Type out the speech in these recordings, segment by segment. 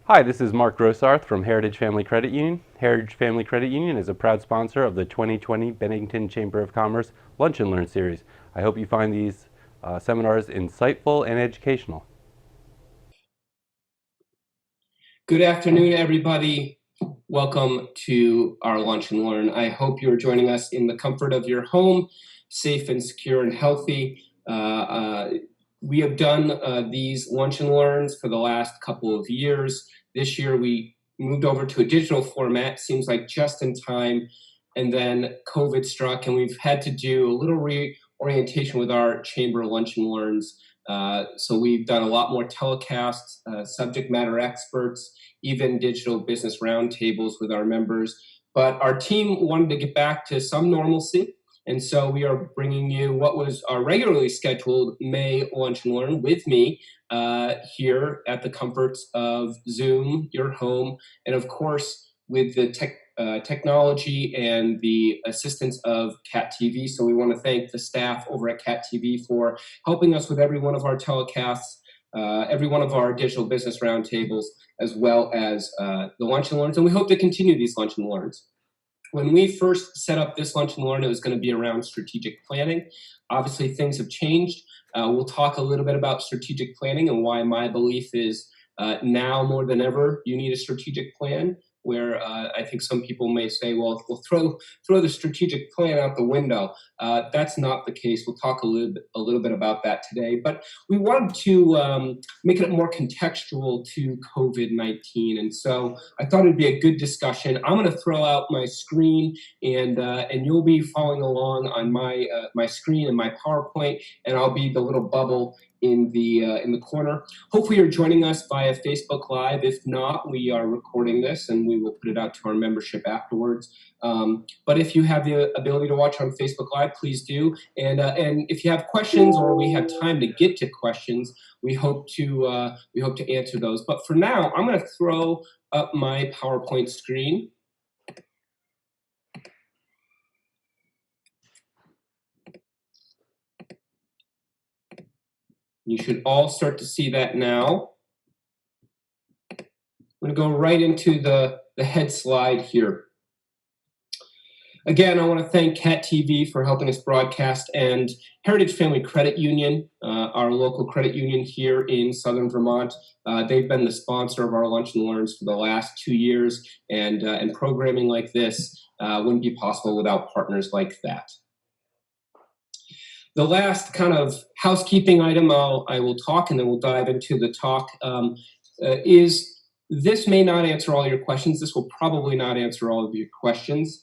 Hi, this is Mark Grossarth from Heritage Family Credit Union. Heritage Family Credit Union is a proud sponsor of the 2020 Bennington Chamber of Commerce Lunch and Learn series. I hope you find these seminars insightful and educational. Good afternoon, everybody. Welcome to our Lunch and Learn. I hope you're joining us in the comfort of your home, safe and secure and healthy. We have done these Lunch and Learns for the last couple of years. This year we moved over to a digital format, seems like just in time, and then COVID struck and we've had to do a little reorientation with our chamber Lunch and Learns. So we've done a lot more telecasts, subject matter experts, even digital business roundtables with our members. But our team wanted to get back to some normalcy. And so we are bringing you what was our regularly scheduled May Lunch and Learn with me here at the comforts of Zoom, your home, and of course with the technology and the assistance of Cat TV. So we want to thank the staff over at Cat TV for helping us with every one of our telecasts, every one of our digital business roundtables, as well as the Lunch and Learns. And we hope to continue these Lunch and Learns. When we first set up this Lunch and Learn, it was going to be around strategic planning. Obviously, things have changed. We'll talk a little bit about strategic planning and why my belief is now more than ever, you need a strategic plan, where I think some people may say, well, we'll throw the strategic plan out the window. That's not the case. We'll talk a little bit about that today. But we wanted to make it more contextual to COVID-19. And so I thought it'd be a good discussion. I'm going to throw out my screen, and you'll be following along on my screen and my PowerPoint, and I'll be the little bubble in the corner. Hopefully you're joining us via Facebook Live. If not, we are recording this and we will put it out to our membership afterwards. But if you have the ability to watch on Facebook Live, please do. And if you have questions or we have time to get to questions, we hope to answer those. But for now, I'm going to throw up my PowerPoint screen. You should all start to see that now. I'm going to go right into the head slide here. Again, I want to thank Cat TV for helping us broadcast, and Heritage Family Credit Union, our local credit union here in Southern Vermont. They've been the sponsor of our Lunch and Learns for the last 2 years, and programming like this wouldn't be possible without partners like that. The last kind of housekeeping item I will talk, and then we'll dive into the talk, is this may not answer all your questions. This will probably not answer all of your questions.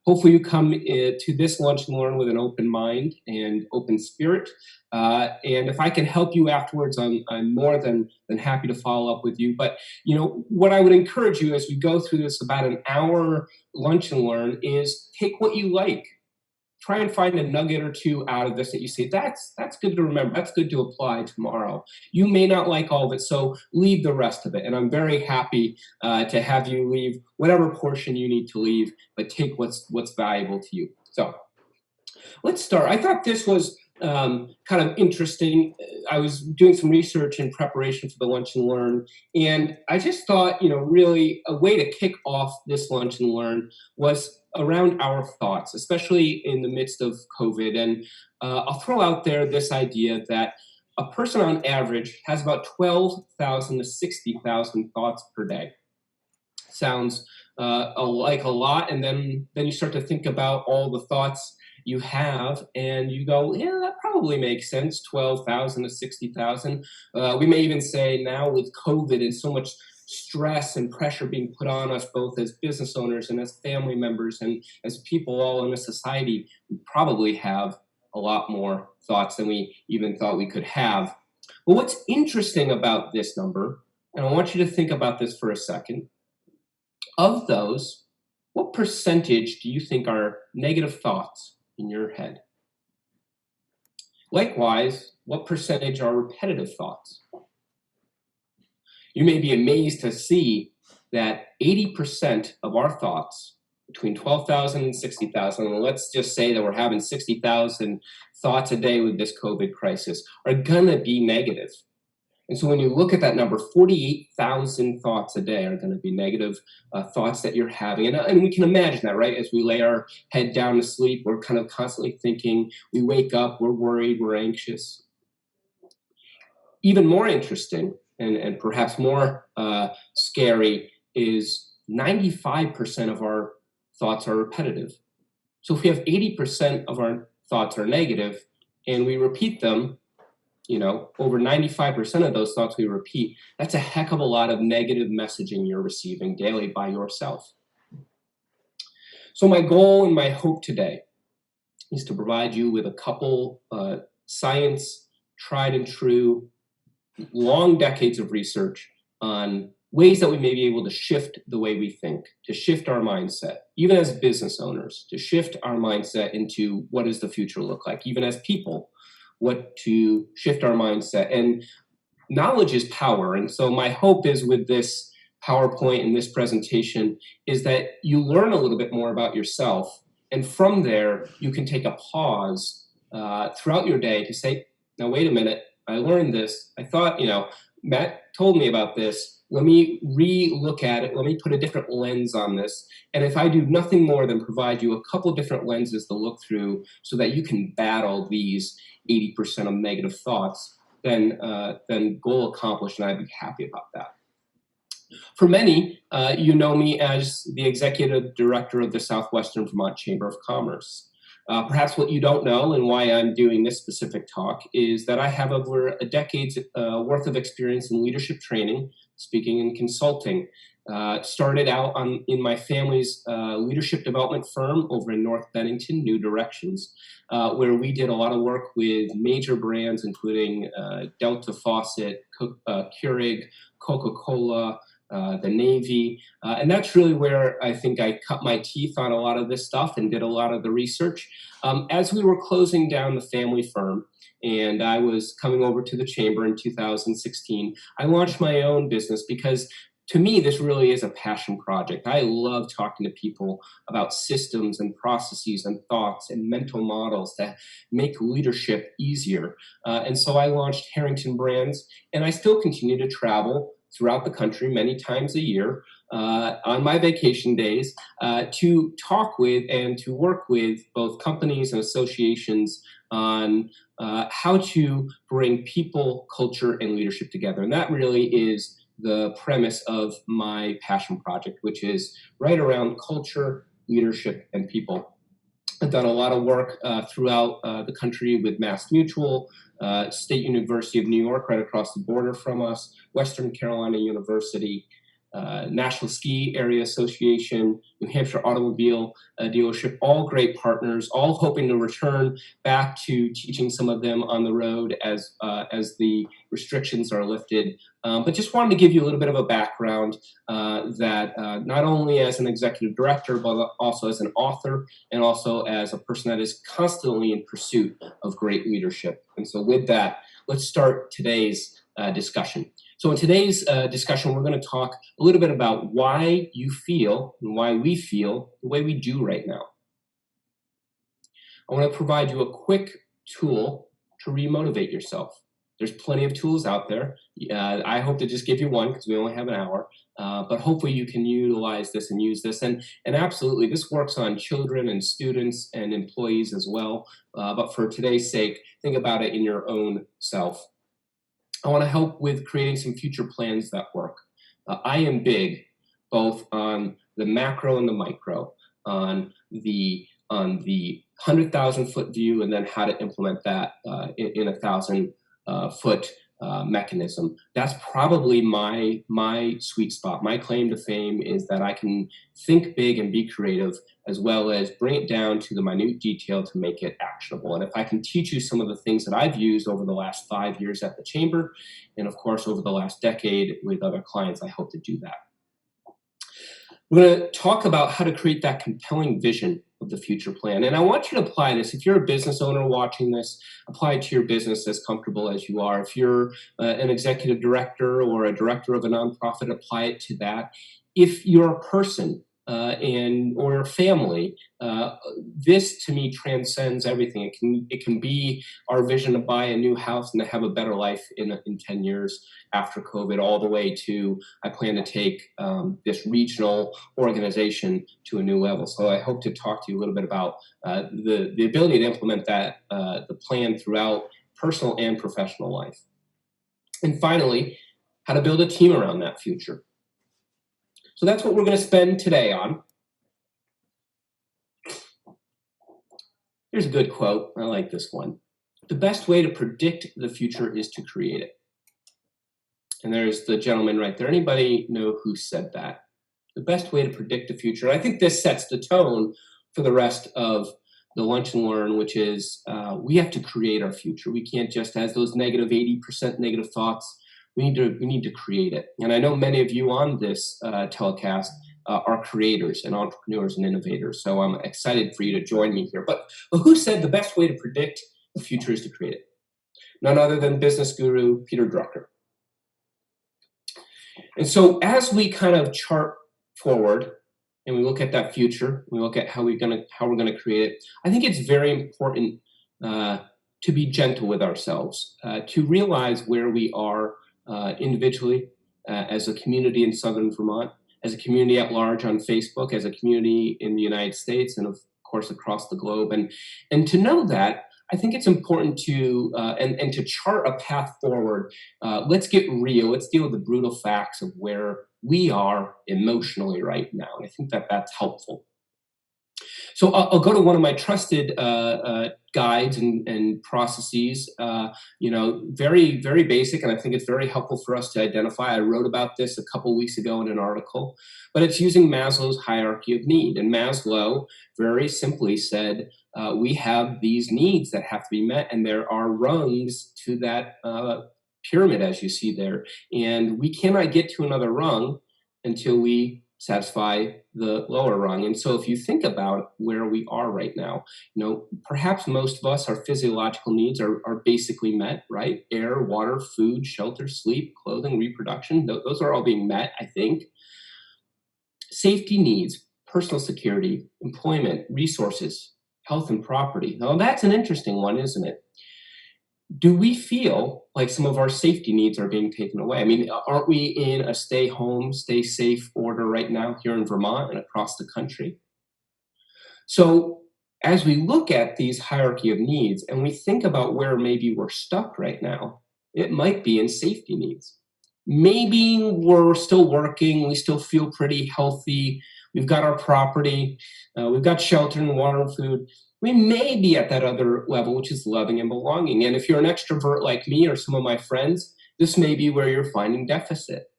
Hopefully you come to this Lunch and Learn with an open mind and open spirit. And if I can help you afterwards, I'm more than happy to follow up with you. But what I would encourage you as we go through this about an hour Lunch and Learn is take what you like. Try and find a nugget or two out of this that you say, that's good to remember, that's good to apply tomorrow. You may not like all of it, so leave the rest of it. And I'm very happy to have you leave whatever portion you need to leave, but take what's valuable to you. So let's start. I thought this was kind of interesting. I was doing some research in preparation for the Lunch and Learn, and I just thought, really a way to kick off this Lunch and Learn was around our thoughts, especially in the midst of COVID. And I'll throw out there this idea that a person on average has about 12,000 to 60,000 thoughts per day. Sounds like a lot, and then you start to think about all the thoughts you have, and you go, yeah, that probably makes sense, 12,000 to 60,000. We may even say now with COVID and so much stress and pressure being put on us, both as business owners and as family members and as people all in a society, we probably have a lot more thoughts than we even thought we could have. But what's interesting about this number, and I want you to think about this for a second, of those, what percentage do you think are negative thoughts in your head? Likewise, what percentage are repetitive thoughts? You may be amazed to see that 80% of our thoughts, between 12,000 and 60,000, and let's just say that we're having 60,000 thoughts a day with this COVID crisis, are gonna be negative. And so when you look at that number, 48,000 thoughts a day are going to be negative thoughts that you're having. And we can imagine that, right? As we lay our head down to sleep, we're kind of constantly thinking. We wake up, we're worried, we're anxious. Even more interesting and perhaps more scary is 95% of our thoughts are repetitive. So if we have 80% of our thoughts are negative and we repeat them, over 95% of those thoughts we repeat, that's a heck of a lot of negative messaging you're receiving daily by yourself. So my goal and my hope today is to provide you with a couple science, tried and true, long decades of research on ways that we may be able to shift the way we think, to shift our mindset, even as business owners, to shift our mindset into what does the future look like, even as people, what to shift our mindset. And knowledge is power. And so my hope is with this PowerPoint and this presentation is that you learn a little bit more about yourself. And from there, you can take a pause throughout your day to say, now, wait a minute, I learned this. I thought, Matt told me about this. Let me re-look at it. Let me put a different lens on this. And if I do nothing more than provide you a couple of different lenses to look through so that you can battle these 80% of negative thoughts, then goal accomplished, and I'd be happy about that. For many, you know me as the executive director of the Southwestern Vermont Chamber of Commerce. Perhaps what you don't know and why I'm doing this specific talk is that I have over a decade's worth of experience in leadership training, speaking and consulting. Started out in my family's leadership development firm over in North Bennington, New Directions, where we did a lot of work with major brands, including Delta Faucet, Keurig, Coca-Cola, the Navy. And that's really where I think I cut my teeth on a lot of this stuff and did a lot of the research. As we were closing down the family firm and I was coming over to the chamber in 2016, I launched my own business because to me, this really is a passion project. I love talking to people about systems and processes and thoughts and mental models that make leadership easier. And so I launched Harrington Brands, and I still continue to travel throughout the country many times a year on my vacation days to talk with and to work with both companies and associations on how to bring people, culture, and leadership together. And that really is the premise of my passion project, which is right around culture, leadership, and people. I've done a lot of work throughout the country with Mass Mutual, State University of New York, right across the border from us, Western Carolina University, National Ski Area Association, New Hampshire Automobile Dealership, all great partners, all hoping to return back to teaching some of them on the road as the restrictions are lifted. But just wanted to give you a little bit of a background that not only as an executive director, but also as an author and also as a person that is constantly in pursuit of great leadership. And so with that, let's start today's discussion. So in today's discussion, we're going to talk a little bit about why you feel and why we feel the way we do right now. I want to provide you a quick tool to remotivate yourself. There's plenty of tools out there. I hope to just give you one because we only have an hour, but hopefully you can utilize this and use this. And absolutely, this works on children and students and employees as well. But for today's sake, think about it in your own self. I want to help with creating some future plans that work. I am big, both on the macro and the micro, on the 100,000 foot view, and then how to implement that in a 1,000 foot mechanism. That's probably my sweet spot. My claim to fame is that I can think big and be creative, as well as bring it down to the minute detail to make it actionable. And if I can teach you some of the things that I've used over the last 5 years at the Chamber, and of course over the last decade with other clients, I hope to do that. We're going to talk about how to create that compelling vision of the future plan. And I want you to apply this. If you're a business owner watching this, apply it to your business as comfortable as you are. If you're an executive director or a director of a nonprofit, apply it to that. If you're a person, or family. This to me transcends everything. It can be our vision to buy a new house and to have a better life in 10 years after COVID, all the way to I plan to take this regional organization to a new level. So I hope to talk to you a little bit about the ability to implement that the plan throughout personal and professional life. And finally, how to build a team around that future. So that's what we're going to spend today on. Here's a good quote. I like this one. The best way to predict the future is to create it. And there's the gentleman right there. Anybody know who said that? The best way to predict the future. I think this sets the tone for the rest of the Lunch and Learn, which is we have to create our future. We can't just have those negative 80% negative thoughts. We need to create it. And I know many of you on this telecast are creators and entrepreneurs and innovators. So I'm excited for you to join me here. But who said the best way to predict the future is to create it? None other than business guru Peter Drucker. And so as we kind of chart forward and we look at that future, we look at how we're gonna create it, I think it's very important to be gentle with ourselves, to realize where we are individually, as a community in Southern Vermont, as a community at large on Facebook, as a community in the United States, and of course across the globe. And to know that, I think it's important to, and to chart a path forward. Let's get real. Let's deal with the brutal facts of where we are emotionally right now. And I think that that's helpful. So I'll go to one of my trusted guides and processes, very, very basic, and I think it's very helpful for us to identify. I wrote about this a couple weeks ago in an article, but it's using Maslow's hierarchy of need. And Maslow very simply said, we have these needs that have to be met, and there are rungs to that pyramid, as you see there. And we cannot get to another rung until we satisfy the lower rung. And so if you think about where we are right now, perhaps most of us, our physiological needs are basically met, right? Air, water, food, shelter, sleep, clothing, reproduction, those are all being met, I think. Safety needs, personal security, employment, resources, health and property. Now that's an interesting one, isn't it? Do we feel like some of our safety needs are being taken away? I mean, aren't we in a stay home, stay safe order right now here in Vermont and across the country? So as we look at these hierarchy of needs and we think about where maybe we're stuck right now, it might be in safety needs. Maybe we're still working, we still feel pretty healthy, we've got our property, we've got shelter and water and food. We may be at that other level, which is loving and belonging. And if you're an extrovert like me or some of my friends, this may be where you're finding deficit.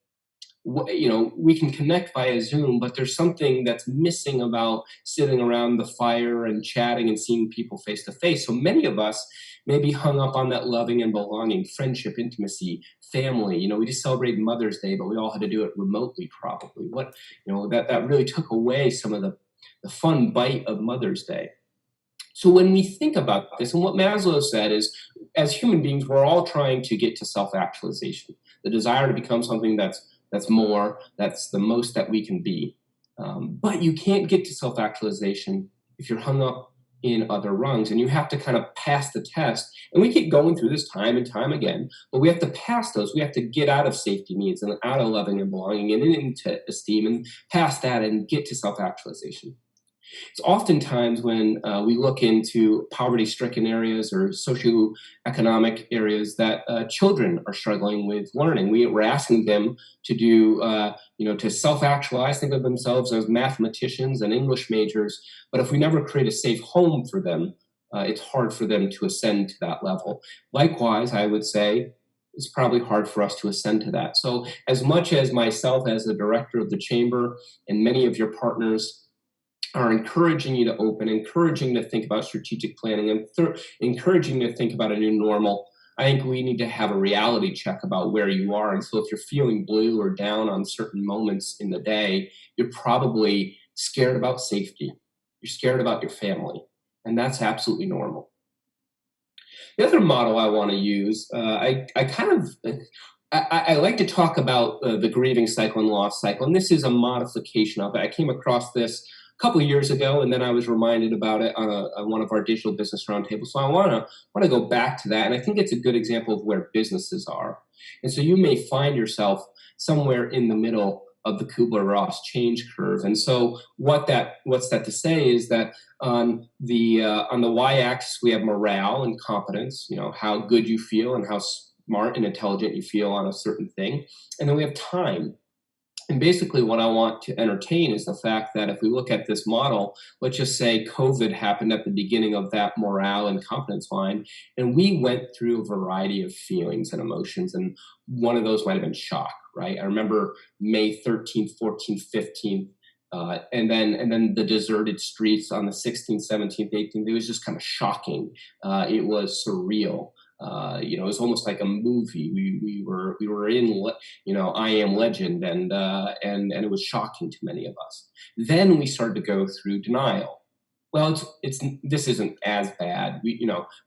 We can connect via Zoom, but there's something that's missing about sitting around the fire and chatting and seeing people face to face. So many of us may be hung up on that loving and belonging, friendship, intimacy, family. We just celebrated Mother's Day, but we all had to do it remotely probably. That really took away some of the fun bite of Mother's Day. So when we think about this, and what Maslow said is, as human beings, we're all trying to get to self-actualization, the desire to become something that's more, that's the most that we can be. But you can't get to self-actualization if you're hung up in other rungs, and you have to kind of pass the test. And we keep going through this time and time again, but we have to pass those. We have to get out of safety needs and out of loving and belonging and into esteem and past that and get to self-actualization. It's oftentimes when we look into poverty-stricken areas or socioeconomic areas that children are struggling with learning. We're asking them to do, to self-actualize, think of themselves as mathematicians and English majors. But if we never create a safe home for them, it's hard for them to ascend to that level. Likewise, I would say, it's probably hard for us to ascend to that. So as much as myself as the director of the chamber and many of your partners are encouraging you to open, encouraging to think about strategic planning, and encouraging you to think about a new normal, I think we need to have a reality check about where you are. And so if you're feeling blue or down on certain moments in the day, you're probably scared about safety. You're scared about your family, and that's absolutely normal. The other model I want to use, I I like to talk about the grieving cycle and loss cycle, and this is a modification of it. I came across this a couple of years ago, and then I was reminded about it on one of our digital business roundtables. So I want to go back to that, and I think it's a good example of where businesses are. And so you may find yourself somewhere in the middle of the Kubler-Ross change curve. And so what's that to say is that on the y-axis we have morale and competence, how good you feel and how smart and intelligent you feel on a certain thing. And then we have time. And basically what I want to entertain is the fact that if we look at this model, let's just say COVID happened at the beginning of that morale and competence line, and we went through a variety of feelings and emotions, and one of those might have been shock, right? I remember May 13th, 14th, 15th, and then the deserted streets on the 16th, 17th, 18th. It was just kind of shocking. It was surreal. It was almost like a movie. We were in, I Am Legend, and it was shocking to many of us. Then we started to go through denial. Well, this isn't as bad.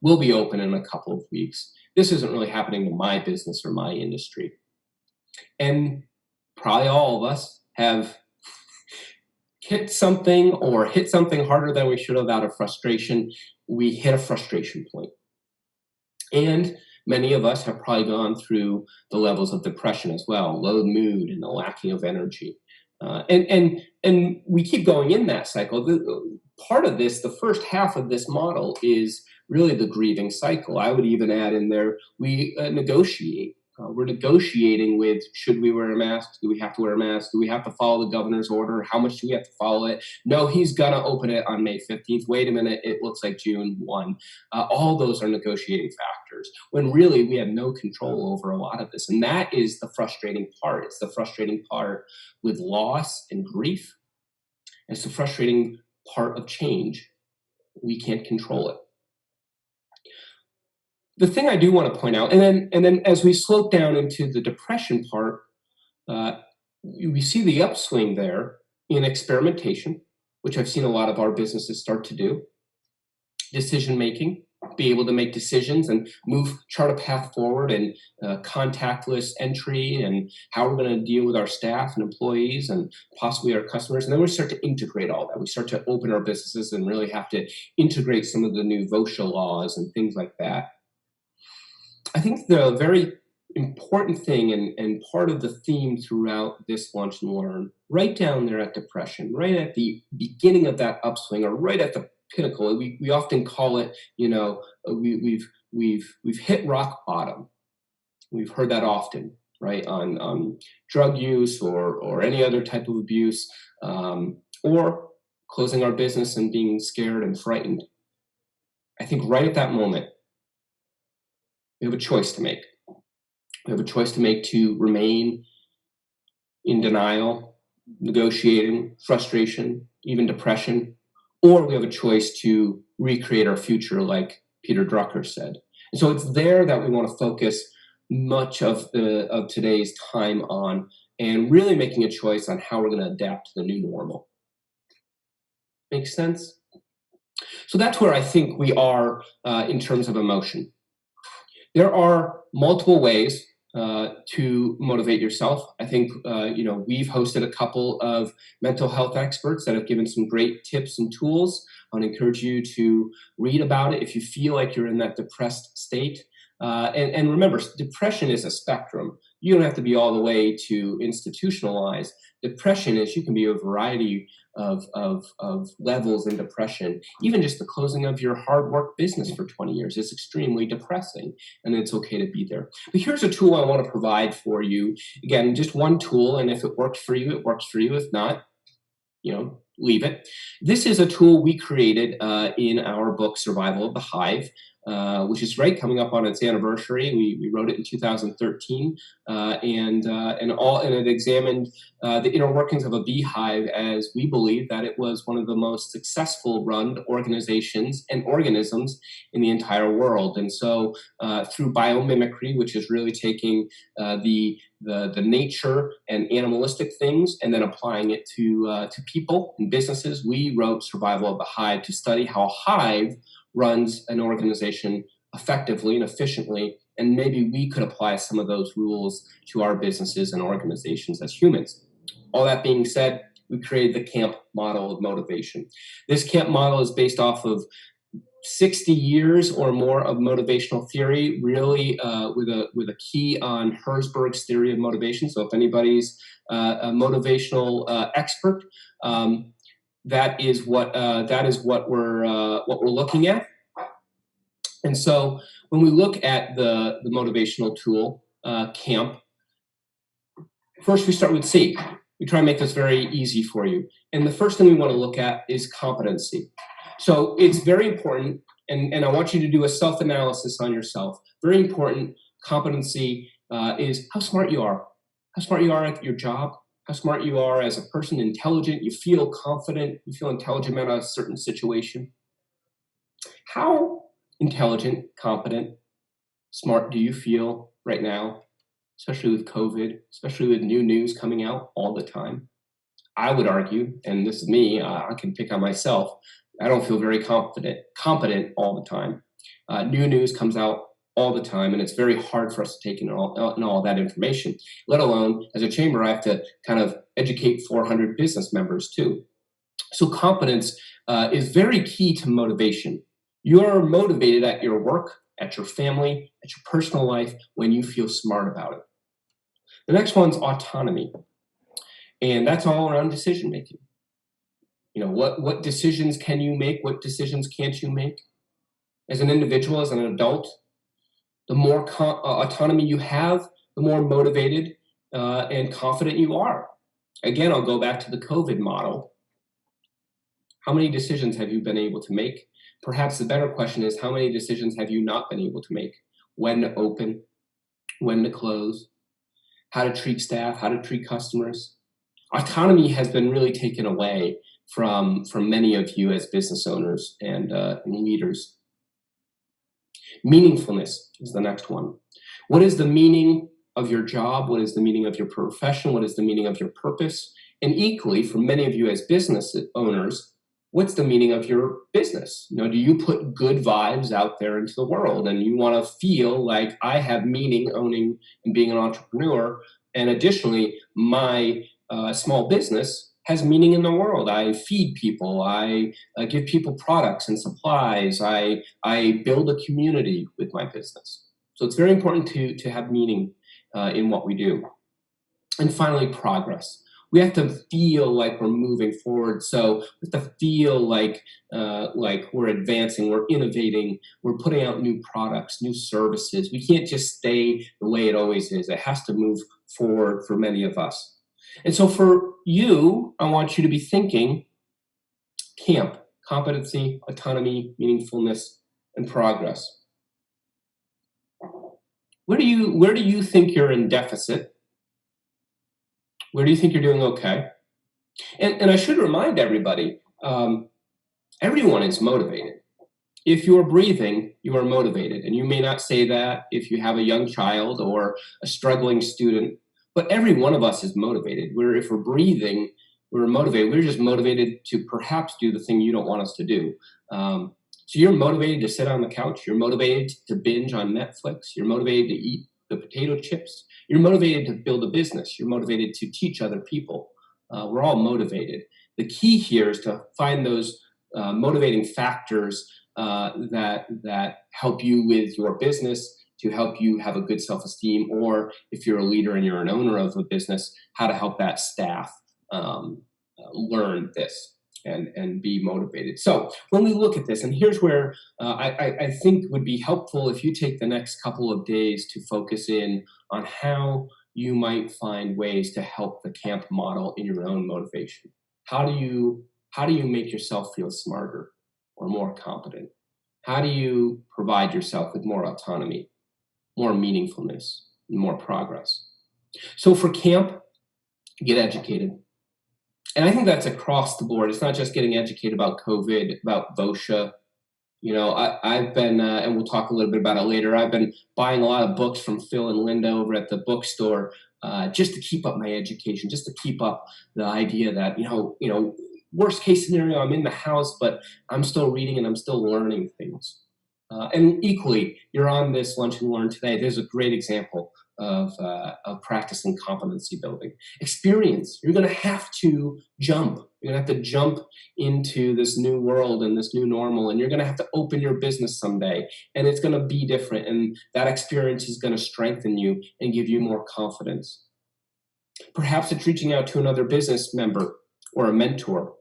We'll be open in a couple of weeks. This isn't really happening to my business or my industry. And probably all of us have hit something harder than we should have out of frustration. We hit a frustration point. And many of us have probably gone through the levels of depression as well, low mood and the lacking of energy. And we keep going in that cycle. Part of this, the first half of this model, is really the grieving cycle. I would even add in there, we negotiate. We're negotiating with, should we wear a mask? Do we have to wear a mask? Do we have to follow the governor's order? How much do we have to follow it? No, he's going to open it on May 15th. Wait a minute, it looks like June 1. All those are negotiating factors, when really we have no control over a lot of this. And that is the frustrating part. It's the frustrating part with loss and grief. It's the frustrating part of change. We can't control it. The thing I do want to point out, and then as we slope down into the depression part, we see the upswing there in experimentation, which I've seen a lot of our businesses start to do. Decision making, be able to make decisions and chart a path forward, and contactless entry, and how we're going to deal with our staff and employees and possibly our customers. And then we start to integrate all that. We start to open our businesses and really have to integrate some of the new VOSHA laws and things like that. I think the very important thing and part of the theme throughout this Lunch and Learn, right down there at depression, right at the beginning of that upswing, or right at the pinnacle, we often call it, we've hit rock bottom. We've heard that often, right, on drug use or any other type of abuse, or closing our business and being scared and frightened. I think right at that moment, we have a choice to make. We have a choice to make to remain in denial, negotiating, frustration, even depression, or we have a choice to recreate our future, like Peter Drucker said. And so it's there that we want to focus much of today's time on, and really making a choice on how we're going to adapt to the new normal. Make sense? So that's where I think we are in terms of emotion. There are multiple ways to motivate yourself. I think, we've hosted a couple of mental health experts that have given some great tips and tools. I would encourage you to read about it if you feel like you're in that depressed state. And remember, depression is a spectrum. You don't have to be all the way to institutionalized. Depression is, you can be a variety of levels in depression. Even just the closing of your hard work business for 20 years is extremely depressing, and it's okay to be there. But here's a tool I want to provide for you. Again, just one tool, and if it works for you, it works for you. If not, leave it. This is a tool we created in our book, Survival of the Hive, which is coming up on its anniversary. We wrote it in 2013, and it examined the inner workings of a beehive, as we believe that it was one of the most successful run organizations and organisms in the entire world. And so through biomimicry, which is really taking the nature and animalistic things and then applying it to people and businesses, we wrote Survival of the Hive to study how a hive runs an organization effectively and efficiently and maybe we could apply some of those rules to our businesses and organizations as humans. All that being said, we created the CAMP model of motivation. This CAMP model is based off of 60 years or more of motivational theory, really with a key on Herzberg's theory of motivation. So if anybody's a motivational expert, that is what we're looking at. And so when we look at the motivational tool, CAMP, first we start with C. We try and make this very easy for you. And the first thing we want to look at is competency. So it's very important, and I want you to do a self-analysis on yourself. Very important competency is how smart you are. How smart you are at your job, how smart you are as a person, intelligent, you feel confident, you feel intelligent about a certain situation. How intelligent, competent, smart do you feel right now, especially with COVID, especially with new news coming out all the time? I would argue, and this is me, I can pick on myself, I don't feel very competent all the time. New news comes out all the time, and it's very hard for us to take in all that information, let alone as a chamber, I have to kind of educate 400 business members too. So competence is very key to motivation. You're motivated at your work, at your family, at your personal life when you feel smart about it. The next one's autonomy, and that's all around decision making. You know, what decisions can you make? What decisions can't you make? As an individual, as an adult, the more autonomy you have, the more motivated and confident you are. Again, I'll go back to the COVID model. How many decisions have you been able to make? Perhaps the better question is, how many decisions have you not been able to make? When to open, when to close, how to treat staff, how to treat customers. Autonomy has been really taken away from many of you as business owners and leaders. Meaningfulness is the next one. What is the meaning of your job? What is the meaning of your profession? What is the meaning of your purpose? And equally, for many of you as business owners, what's the meaning of your business? You know, do you put good vibes out there into the world and you want to feel like I have meaning owning and being an entrepreneur? And additionally, my small business has meaning in the world. I feed people, I give people products and supplies, I build a community with my business. So it's very important to have meaning in what we do. And finally, progress. We have to feel like we're moving forward. So we have to feel like we're advancing, we're innovating, we're putting out new products, new services. We can't just stay the way it always is. It has to move forward for many of us. And so for you, I want you to be thinking CAMP, competency, autonomy, meaningfulness, and progress. Where do you think you're in deficit? Where do you think you're doing okay? And I should remind everybody, everyone is motivated. If you're breathing, you are motivated. And you may not say that if you have a young child or a struggling student, but every one of us is motivated. If we're breathing, we're motivated. We're just motivated to perhaps do the thing you don't want us to do. So you're motivated to sit on the couch. You're motivated to binge on Netflix. You're motivated to eat the potato chips. You're motivated to build a business. You're motivated to teach other people. We're all motivated. The key here is to find those motivating factors that help you with your business, to help you have a good self-esteem, or if you're a leader and you're an owner of a business, how to help that staff learn this and be motivated. So when we look at this, and here's where I think would be helpful if you take the next couple of days to focus in on how you might find ways to help the CAMP model in your own motivation. How do you make yourself feel smarter or more competent? How do you provide yourself with more autonomy, more meaningfulness, and more progress? So for CAMP, get educated. And I think that's across the board. It's not just getting educated about COVID, about VOSHA. You know, I've been, and we'll talk a little bit about it later, I've been buying a lot of books from Phil and Linda over at the bookstore just to keep up my education, just to keep up the idea that, you know, worst case scenario, I'm in the house, but I'm still reading and I'm still learning things. And equally, you're on this Lunch and Learn today. There's a great example of practicing competency building. Experience. You're going to have to jump. You're going to have to jump into this new world and this new normal, and you're going to have to open your business someday, and it's going to be different, and that experience is going to strengthen you and give you more confidence. Perhaps it's reaching out to another business member or a mentor.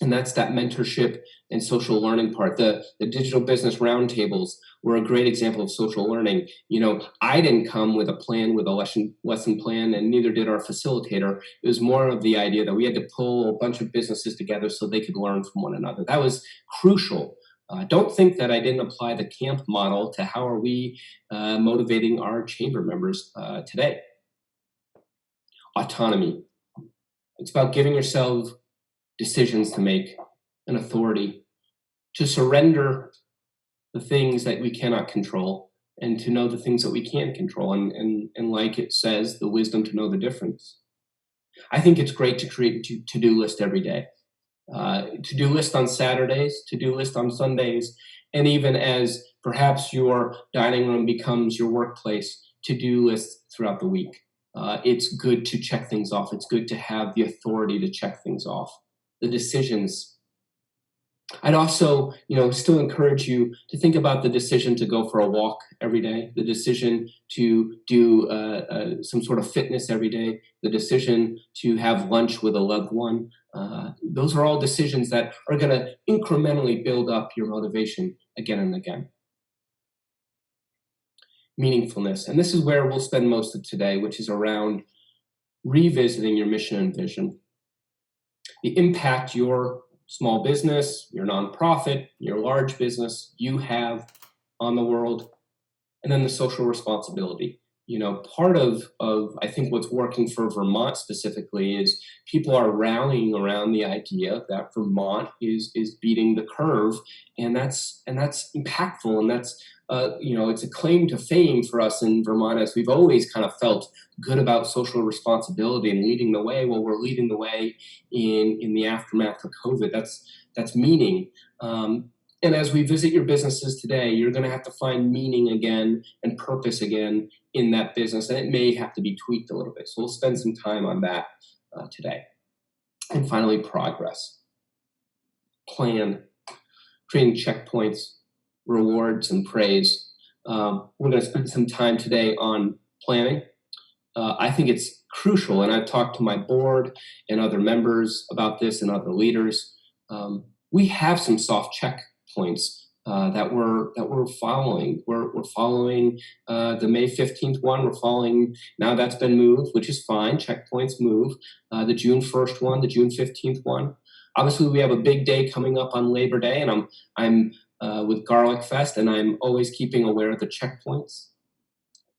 And that's that mentorship and social learning part. The digital business roundtables were a great example of social learning. I didn't come with a plan, with a lesson plan, and neither did our facilitator. It was more of the idea that we had to pull a bunch of businesses together so they could learn from one another. That was crucial. Don't think that I didn't apply the camp model to how are we motivating our chamber members today. Autonomy. It's about giving yourself decisions to make, an authority, to surrender the things that we cannot control and to know the things that we can control. And like it says, the wisdom to know the difference. I think it's great to create a to-do list every day. To-do list on Saturdays, to-do list on Sundays, and even as perhaps your dining room becomes your workplace, to-do lists throughout the week. It's good to check things off. It's good to have the authority to check things off. The decisions. I'd also, still encourage you to think about the decision to go for a walk every day, the decision to do some sort of fitness every day, the decision to have lunch with a loved one. Those are all decisions that are going to incrementally build up your motivation again and again. Meaningfulness. And this is where we'll spend most of today, which is around revisiting your mission and vision. The impact your small business, your nonprofit, your large business, you have on the world, and then the social responsibility. Part of I think what's working for Vermont specifically is people are rallying around the idea that Vermont is beating the curve, and that's impactful, and that's it's a claim to fame for us in Vermont, as we've always kind of felt good about social responsibility and leading the way. Well, we're leading the way in the aftermath of COVID. That's meaning. And as we visit your businesses today, you're going to have to find meaning again and purpose again in that business, and it may have to be tweaked a little bit. So we'll spend some time on that today. And finally, progress. Plan. Creating checkpoints, rewards, and praise. We're going to spend some time today on planning. I think it's crucial, and I've talked to my board and other members about this and other leaders. We have some soft checkpoints that we're following. We're following the May 15th one. We're following, now that's been moved, which is fine. Checkpoints move. The June 1st one, the June 15th one. Obviously, we have a big day coming up on Labor Day, and I'm with Garlic Fest, and I'm always keeping aware of the checkpoints.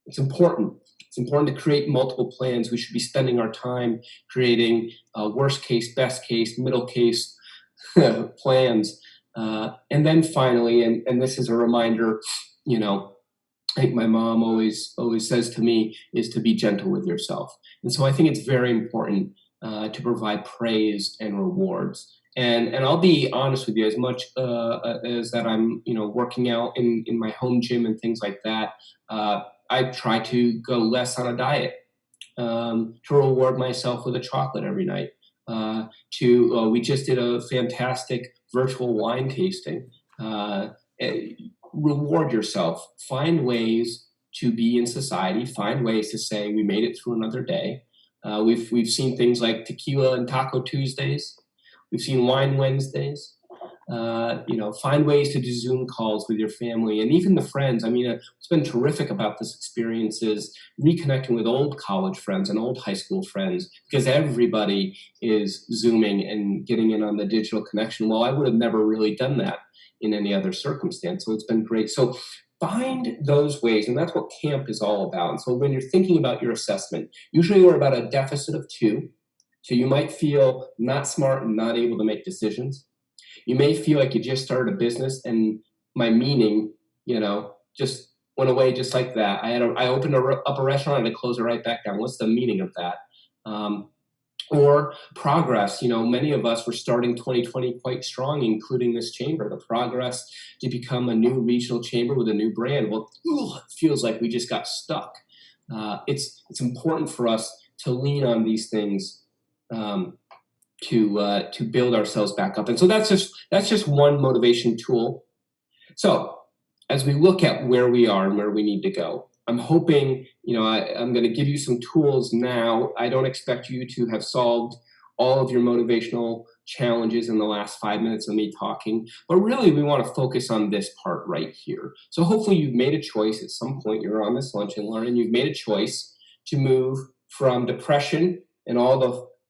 It's important. It's important to create multiple plans. We should be spending our time creating worst case, best case, middle case plans. And then finally, and this is a reminder, I think my mom always says to me, is to be gentle with yourself. And so I think it's very important to provide praise and rewards. And I'll be honest with you, as much as that I'm, working out in my home gym and things like that, I try to go less on a diet, to reward myself with a chocolate every night. We just did a fantastic virtual wine tasting. Reward yourself. Find ways to be in society. Find ways to say we made it through another day. We've seen things like tequila and taco Tuesdays. We've seen wine Wednesdays. Find ways to do Zoom calls with your family and even the friends. I mean, what's been terrific about this experience is reconnecting with old college friends and old high school friends, because everybody is Zooming and getting in on the digital connection. Well, I would have never really done that in any other circumstance. So it's been great. So find those ways, and that's what camp is all about. And so when you're thinking about your assessment, usually we're about a deficit of 2. So you might feel not smart and not able to make decisions. You may feel like you just started a business and my meaning, just went away just like that. I opened up a restaurant and I closed it right back down. What's the meaning of that? Or progress. Many of us were starting 2020 quite strong, including this chamber. The progress to become a new regional chamber with a new brand. Well, it feels like we just got stuck. It's important for us to lean on these things to build ourselves back up. And so that's just one motivation tool. So as we look at where we are and where we need to go, I'm hoping, I'm going to give you some tools now. I don't expect you to have solved all of your motivational challenges in the last 5 minutes of me talking, but really we want to focus on this part right here. So hopefully you've made a choice at some point. You're on this Lunch and Learn, and you've made a choice to move from depression and all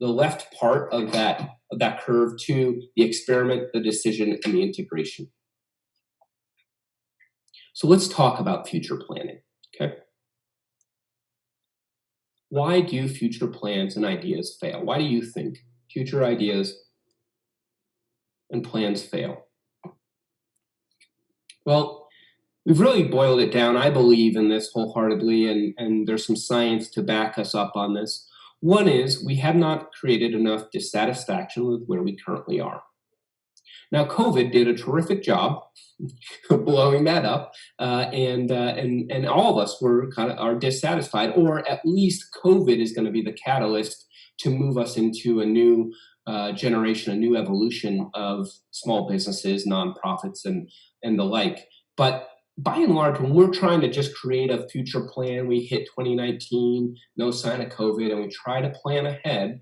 the left part of that curve to the experiment, the decision, and the integration. So let's talk about future planning. Okay. Why do future plans and ideas fail? Why do you think future ideas and plans fail? Well, we've really boiled it down. I believe in this wholeheartedly, and there's some science to back us up on this. One is we have not created enough dissatisfaction with where we currently are. Now, COVID did a terrific job blowing that up, and all of us are dissatisfied, or at least COVID is going to be the catalyst to move us into a new generation, a new evolution of small businesses, nonprofits, and the like. But by and large, when we're trying to just create a future plan, we hit 2019, no sign of COVID, and we try to plan ahead.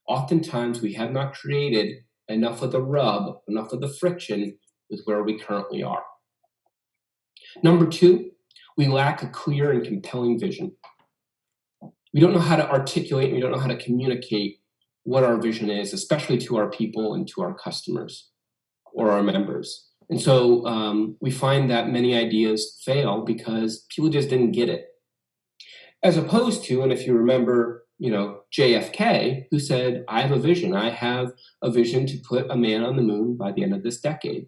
Oftentimes, we have not created enough of the rub, enough of the friction with where we currently are. Number two, we lack a clear and compelling vision. We don't know how to articulate, we don't know how to communicate what our vision is, especially to our people and to our customers or our members. And so we find that many ideas fail because people just didn't get it. As opposed to, and if you remember, JFK, who said, I have a vision. I have a vision to put a man on the moon by the end of this decade.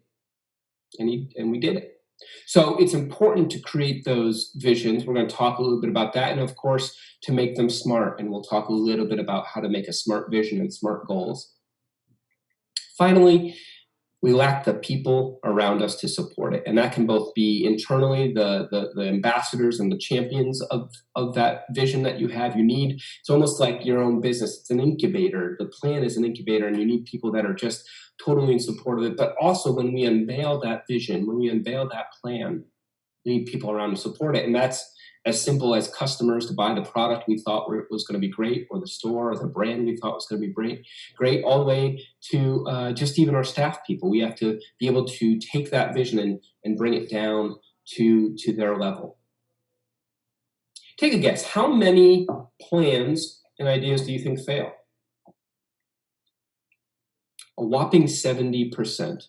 And we did it. So it's important to create those visions. We're going to talk a little bit about that. And of course, to make them smart. And we'll talk a little bit about how to make a smart vision and smart goals. Finally, we lack the people around us to support it. And that can both be internally, the ambassadors and the champions of that vision that you have. It's almost like your own business. It's an incubator. The plan is an incubator, and you need people that are just totally in support of it. But also when we unveil that vision, when we unveil that plan, we need people around to support it. And that's as simple as customers to buy the product we thought was going to be great, or the store or the brand we thought was going to be great, all the way to just even our staff people. We have to be able to take that vision and bring it down to their level. Take a guess. How many plans and ideas do you think fail? A whopping 70%.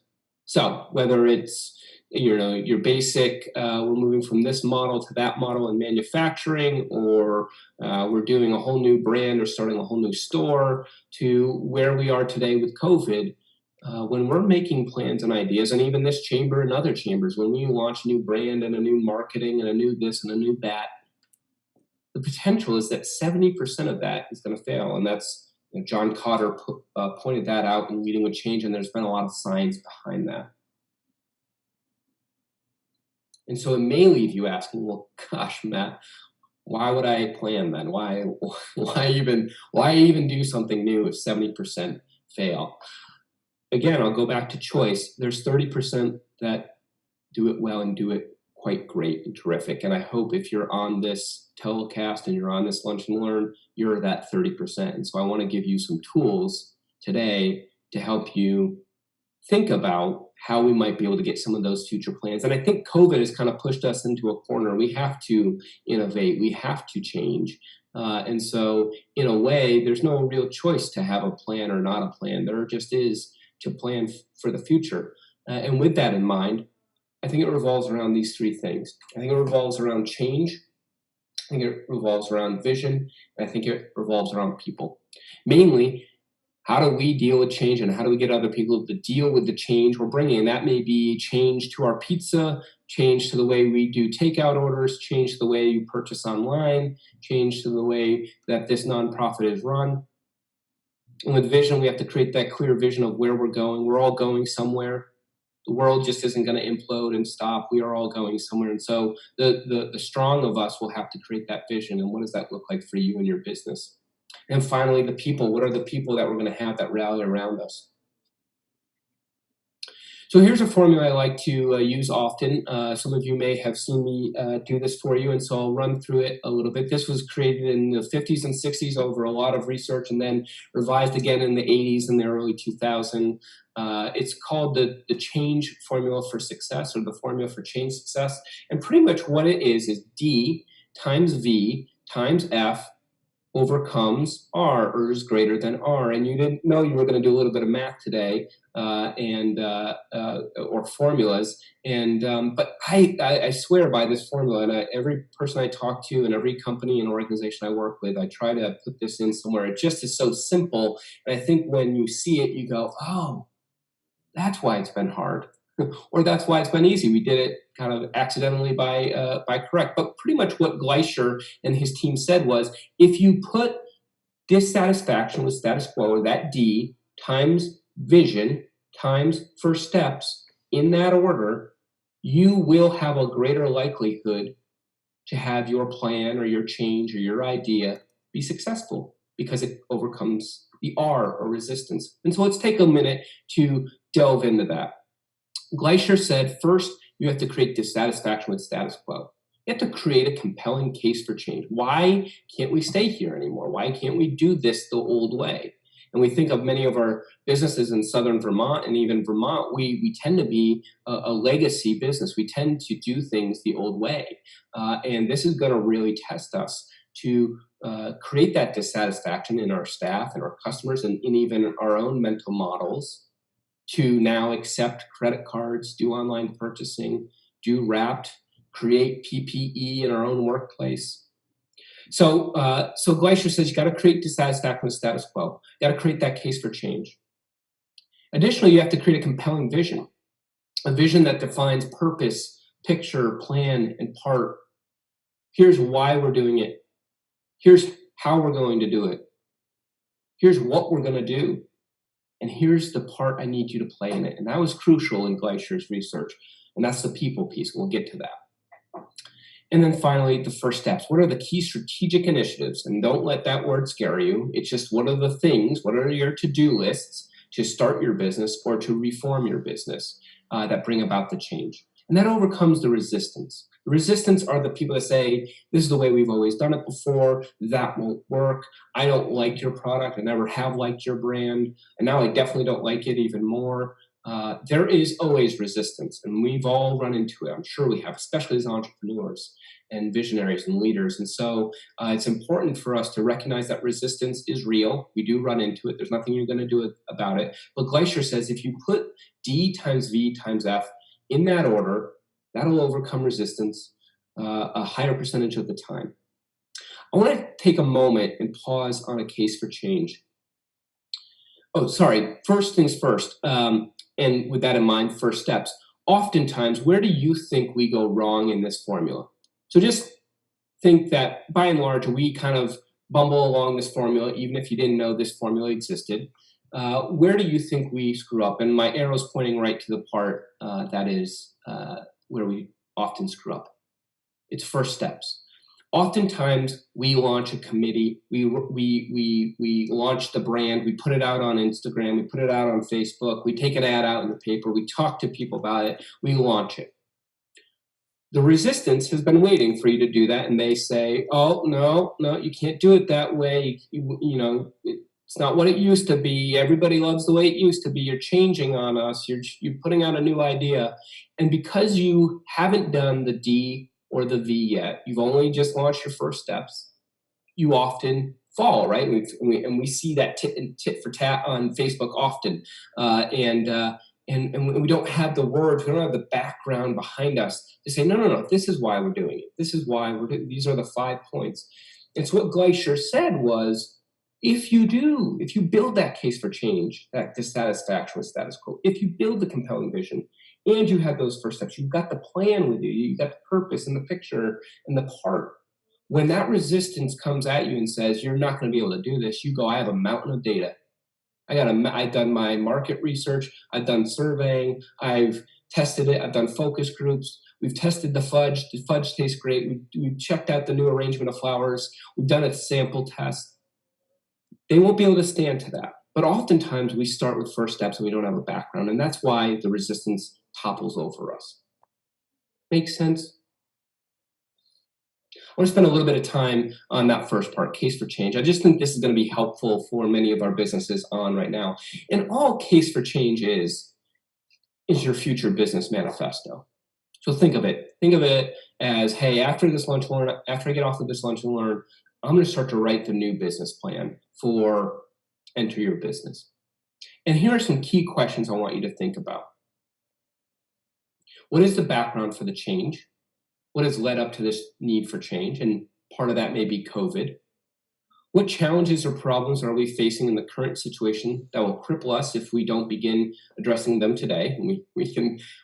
So whether it's your basic, we're moving from this model to that model in manufacturing, or we're doing a whole new brand or starting a whole new store, to where we are today with COVID, when we're making plans and ideas, and even this chamber and other chambers, when we launch a new brand and a new marketing and a new this and a new that, the potential is that 70% of that is going to fail. And that's, John Cotter pointed that out in Leading with Change, and there's been a lot of science behind that. And so it may leave you asking, well, gosh, Matt, why would I plan then? Why even do something new if 70% fail? Again, I'll go back to choice. There's 30% that do it well and do it quite great and terrific. And I hope if you're on this telecast and you're on this Lunch and Learn, you're that 30%. And so I want to give you some tools today to help you think about how we might be able to get some of those future plans. And I think COVID has kind of pushed us into a corner. We have to innovate. We have to change. And so in a way, there's no real choice to have a plan or not a plan. There just is to plan for the future. And with that in mind, I think it revolves around these three things. I think it revolves around change. I think it revolves around vision. And I think it revolves around people. Mainly, how do we deal with change, and how do we get other people to deal with the change we're bringing? And that may be change to our pizza, change to the way we do takeout orders, change to the way you purchase online, change to the way that this nonprofit is run. And with vision, we have to create that clear vision of where we're going. We're all going somewhere. The world just isn't going to implode and stop. We are all going somewhere. And so the strong of us will have to create that vision. And what does that look like for you and your business? And finally, the people. What are the people that we're going to have that rally around us? So here's a formula I like to use often. Some of you may have seen me do this for you, and so I'll run through it a little bit. This was created in the 50s and 60s over a lot of research, and then revised again in the 80s and the early 2000s. It's called the change formula for success, or the formula for change success. And pretty much what it is D times V times F overcomes R, or is greater than R. And you didn't know you were going to do a little bit of math today, or formulas. But I swear by this formula, and every person I talk to and every company and organization I work with, I try to put this in somewhere. It just is so simple. And I think when you see it, you go, oh, that's why it's been hard. Or that's why it's been easy. We did it kind of accidentally by correct. But pretty much what Gleischer and his team said was, if you put dissatisfaction with status quo, or that D, times vision, times first steps, in that order, you will have a greater likelihood to have your plan or your change or your idea be successful, because it overcomes the R, or resistance. And so let's take a minute to delve into that. Gleischer said, first, you have to create dissatisfaction with status quo. You have to create a compelling case for change. Why can't we stay here anymore? Why can't we do this the old way? And we think of many of our businesses in southern Vermont, and even Vermont, we tend to be a legacy business. We tend to do things the old way. And this is going to really test us to create that dissatisfaction in our staff and our customers, and in even our own mental models, to now accept credit cards, do online purchasing, do Wrapped, create PPE in our own workplace. So Gleischer says you got to create dissatisfaction with status quo. You got to create that case for change. Additionally, you have to create a compelling vision, a vision that defines purpose, picture, plan, and part. Here's why we're doing it. Here's how we're going to do it. Here's what we're going to do. And here's the part I need you to play in it. And that was crucial in Gleischer's research. And that's the people piece. We'll get to that. And then finally, the first steps. What are the key strategic initiatives? And don't let that word scare you. It's just, what are the things, what are your to-do lists to start your business or to reform your business that bring about the change? And that overcomes the resistance. The resistance are the people that say, this is the way we've always done it before, that won't work, I don't like your product, I never have liked your brand, and now I definitely don't like it even more. There is always resistance, and we've all run into it. I'm sure we have, especially as entrepreneurs and visionaries and leaders. And so it's important for us to recognize that resistance is real. We do run into it. There's nothing you're going to do about it. But Gleischer says if you put D times V times F in that order, that'll overcome resistance a higher percentage of the time. I want to take a moment and pause on a case for change. Oh, sorry. First things first. And with that in mind, first steps. Oftentimes, where do you think we go wrong in this formula? So just think that, by and large, we kind of bumble along this formula, even if you didn't know this formula existed. Where do you think we screw up? And my arrow's pointing right to the part that is where we often screw up. It's first steps. Oftentimes, we launch a committee, we launch the brand, we put it out on Instagram, we put it out on Facebook, we take an ad out in the paper, we talk to people about it, we launch it. The resistance has been waiting for you to do that, and they say, oh, no, you can't do it that way. You know, it's not what it used to be. Everybody loves the way it used to be. You're changing on us. You're putting out a new idea. And because you haven't done the D or the V yet, you've only just launched your first steps, you often fall, right? And we see that tit for tat on Facebook often. And we don't have the words, we don't have the background behind us to say, no, this is why we're doing it. This is why we're doing, these are the 5 points. And so what Gleischer said was, if you build that case for change, that dissatisfaction with status quo, if you build the compelling vision and you have those first steps, you've got the plan with you, you've got the purpose and the picture and the part. When that resistance comes at you and says, you're not going to be able to do this, you go, I have a mountain of data. I've done my market research. I've done surveying. I've tested it. I've done focus groups. We've tested the fudge. The fudge tastes great. We've checked out the new arrangement of flowers. We've done a sample test. They won't be able to stand to that. But oftentimes we start with first steps and we don't have a background. And that's why the resistance topples over us. Make sense? I want to spend a little bit of time on that first part, case for change. I just think this is going to be helpful for many of our businesses on right now. And all case for change is your future business manifesto. So think of it. Think of it as, hey, after I get off of this lunch and learn, I'm going to start to write the new business plan for Enter Your Business. And here are some key questions I want you to think about. What is the background for the change? What has led up to this need for change? And part of that may be COVID. What challenges or problems are we facing in the current situation that will cripple us if we don't begin addressing them today? And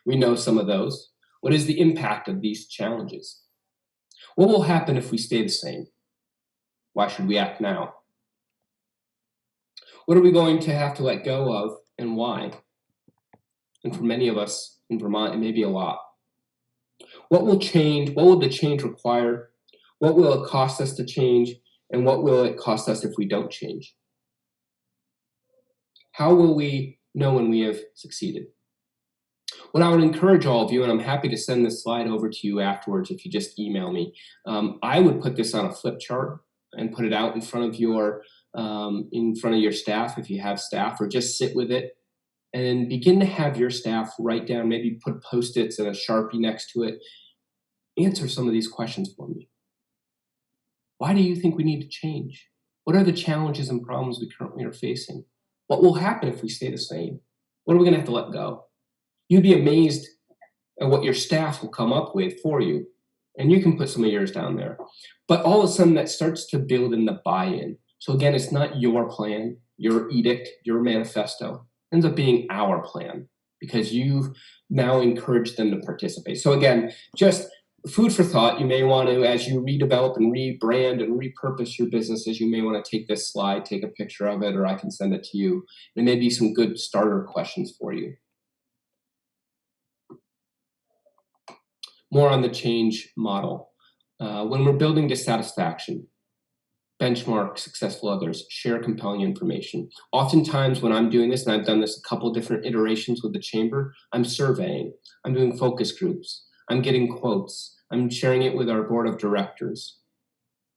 we know some of those. What is the impact of these challenges? What will happen if we stay the same? Why should we act now? What are we going to have to let go of and why? And for many of us in Vermont, it may be a lot. What will change? What will the change require? What will it cost us to change? And what will it cost us if we don't change? How will we know when we have succeeded? What I would encourage all of you, and I'm happy to send this slide over to you afterwards if you just email me, I would put this on a flip chart and put it out in front of your staff if you have staff, or just sit with it and begin to have your staff write down, maybe put Post-its and a Sharpie next to it. Answer some of these questions for me. Why do you think we need to change? What are the challenges and problems we currently are facing? What will happen if we stay the same? What are we going to have to let go? You'd be amazed at what your staff will come up with for you. And you can put some of yours down there. But all of a sudden that starts to build in the buy-in. So again, it's not your plan, your edict, your manifesto. It ends up being our plan because you've now encouraged them to participate. So again, just food for thought. You may want to, as you redevelop and rebrand and repurpose your businesses, you may want to take this slide, take a picture of it, or I can send it to you. There may be some good starter questions for you. More on the change model. When we're building dissatisfaction, benchmark successful others, share compelling information. Oftentimes when I'm doing this, and I've done this a couple different iterations with the chamber, I'm surveying, I'm doing focus groups, I'm getting quotes, I'm sharing it with our board of directors.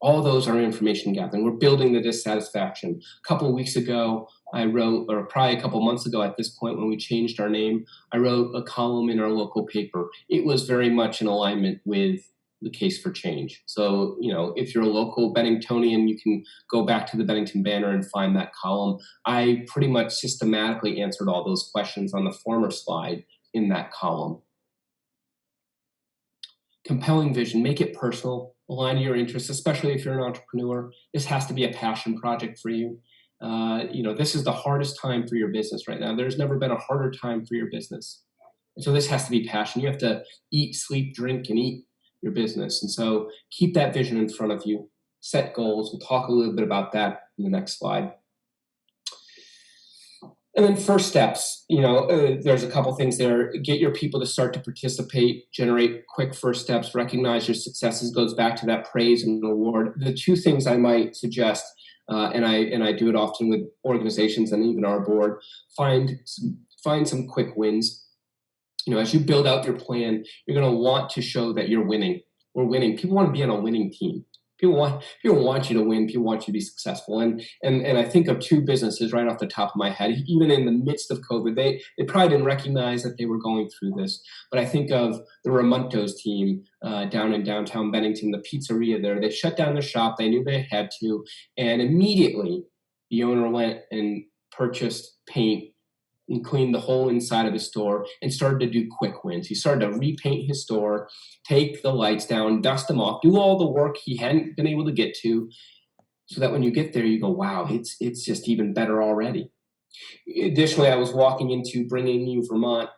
All those are information gathering. We're building the dissatisfaction. A couple of weeks ago, I wrote, or probably a couple months ago at this point when we changed our name, I wrote a column in our local paper. It was very much in alignment with the case for change. So, if you're a local Benningtonian, you can go back to the Bennington Banner and find that column. I pretty much systematically answered all those questions on the former slide in that column. Compelling vision, make it personal, align to your interests, especially if you're an entrepreneur. This has to be a passion project for you. This is the hardest time for your business right now. There's never been a harder time for your business. And so this has to be passion. You have to eat, sleep, drink, and eat your business. And so keep that vision in front of you, set goals. We'll talk a little bit about that in the next slide. And then first steps, there's a couple things there. Get your people to start to participate, generate quick first steps, recognize your successes, goes back to that praise and reward. The two things I might suggest, and I do it often with organizations and even our board, find some quick wins. As you build out your plan, you're going to want to show that you're winning. We're winning. People want to be on a winning team. People want you to win. People want you to be successful. And I think of two businesses right off the top of my head. Even in the midst of COVID, they probably didn't recognize that they were going through this. But I think of the Ramontos team down in downtown Bennington, the pizzeria there. They shut down their shop. They knew they had to, and immediately the owner went and purchased paint and cleaned the whole inside of his store and started to do quick wins. He started to repaint his store, take the lights down, dust them off, do all the work he hadn't been able to get to, so that when you get there, you go, wow, it's just even better already. Additionally, I was walking into Bringing You Vermont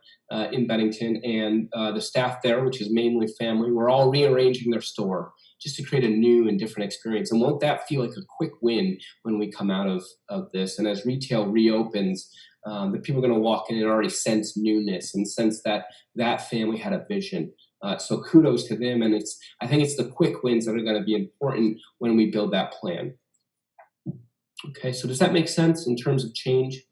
in Bennington, and the staff there, which is mainly family, were all rearranging their store. just to create a new and different experience. And won't that feel like a quick win when we come out of this? And as retail reopens, the people are going to walk in and already sense newness and sense that that family had a vision. So kudos to them. And I think it's the quick wins that are going to be important when we build that plan. Okay, so does that make sense in terms of change?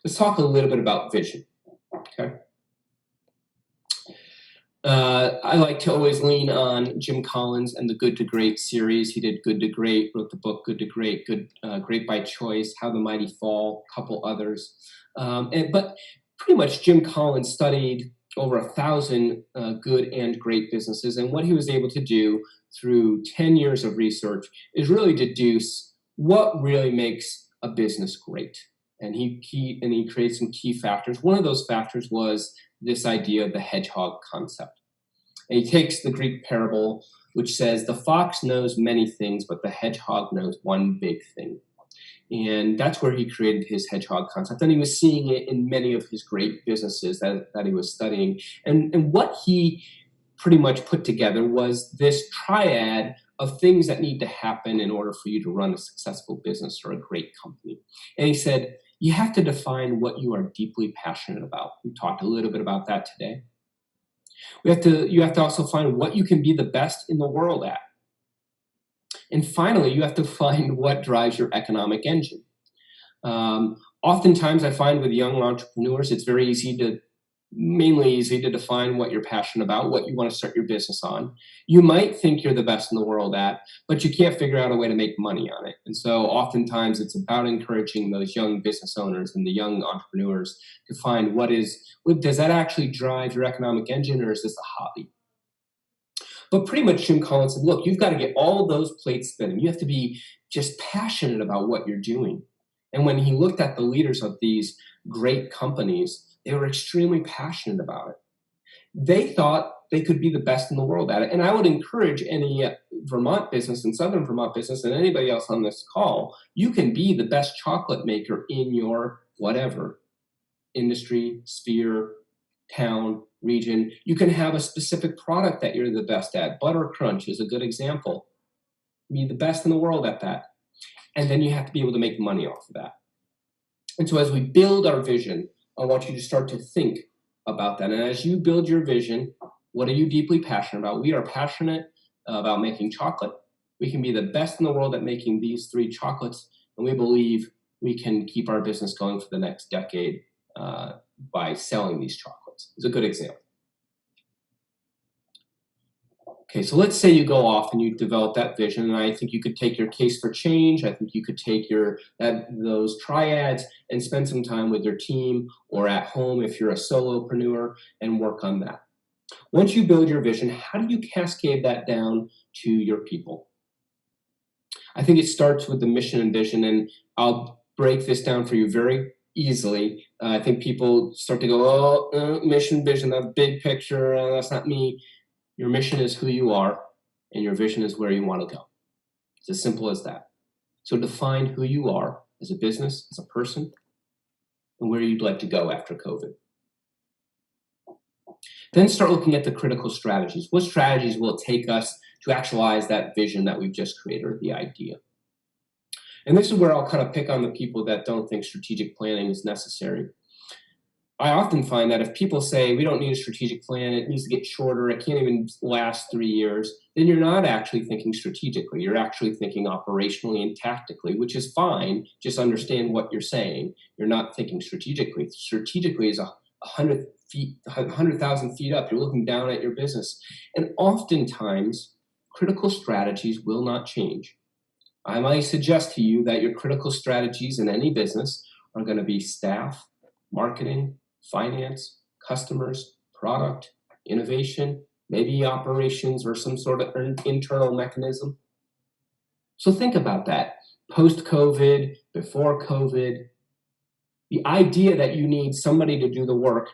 Let's talk a little bit about vision. Okay. I like to always lean on Jim Collins and the Good to Great series. He did Good to Great, wrote the book Good to Great, Great by Choice, How the Mighty Fall, a couple others. But pretty much Jim Collins studied over 1,000 good and great businesses. And what he was able to do through 10 years of research is really deduce what really makes a business great. And he created some key factors. One of those factors was this idea of the hedgehog concept. And he takes the Greek parable, which says the fox knows many things, but the hedgehog knows one big thing. And that's where he created his hedgehog concept. And he was seeing it in many of his great businesses that he was studying. And what he pretty much put together was this triad of things that need to happen in order for you to run a successful business or a great company. And he said, you have to define what you are deeply passionate about. We talked a little bit about that today. You have to also find what you can be the best in the world at. And finally, you have to find what drives your economic engine. Oftentimes, I find with young entrepreneurs, it's mainly easy to define what you're passionate about, what you want to start your business on. You might think you're the best in the world at, but you can't figure out a way to make money on it. And so oftentimes it's about encouraging those young business owners and the young entrepreneurs to find does that actually drive your economic engine, or is this a hobby? But pretty much Jim Collins said, look, you've got to get all those plates spinning. You have to be just passionate about what you're doing. And when he looked at the leaders of these great companies, they were extremely passionate about it. They thought they could be the best in the world at it. And I would encourage any Vermont business and Southern Vermont business and anybody else on this call, you can be the best chocolate maker in your whatever industry, sphere, town, region. You can have a specific product that you're the best at. Butter Crunch is a good example. Be the best in the world at that. And then you have to be able to make money off of that. And so as we build our vision, I want you to start to think about that. And as you build your vision, what are you deeply passionate about? We are passionate about making chocolate. We can be the best in the world at making these 3 chocolates, and we believe we can keep our business going for the next decade by selling these chocolates. It's a good example. Okay, so let's say you go off and you develop that vision, and I think you could take your case for change. I think you could take those triads and spend some time with your team or at home if you're a solopreneur and work on that. Once you build your vision, how do you cascade that down to your people? I think it starts with the mission and vision, and I'll break this down for you very easily. I think people start to go, mission, vision, that big picture, that's not me. Your mission is who you are, and your vision is where you want to go. It's as simple as that. So define who you are as a business, as a person, and where you'd like to go after COVID. Then start looking at the critical strategies. What strategies will it take us to actualize that vision that we've just created, or the idea? And this is where I'll kind of pick on the people that don't think strategic planning is necessary. I often find that if people say we don't need a strategic plan, it needs to get shorter, it can't even last 3 years, then you're not actually thinking strategically. You're actually thinking operationally and tactically, which is fine. Just understand what you're saying. You're not thinking strategically. Strategically is 100,000 feet up. You're looking down at your business. And oftentimes, critical strategies will not change. I might suggest to you that your critical strategies in any business are going to be staff, marketing, finance, customers, product, innovation, maybe operations or some sort of internal mechanism. So think about that. Post-COVID, before COVID, the idea that you need somebody to do the work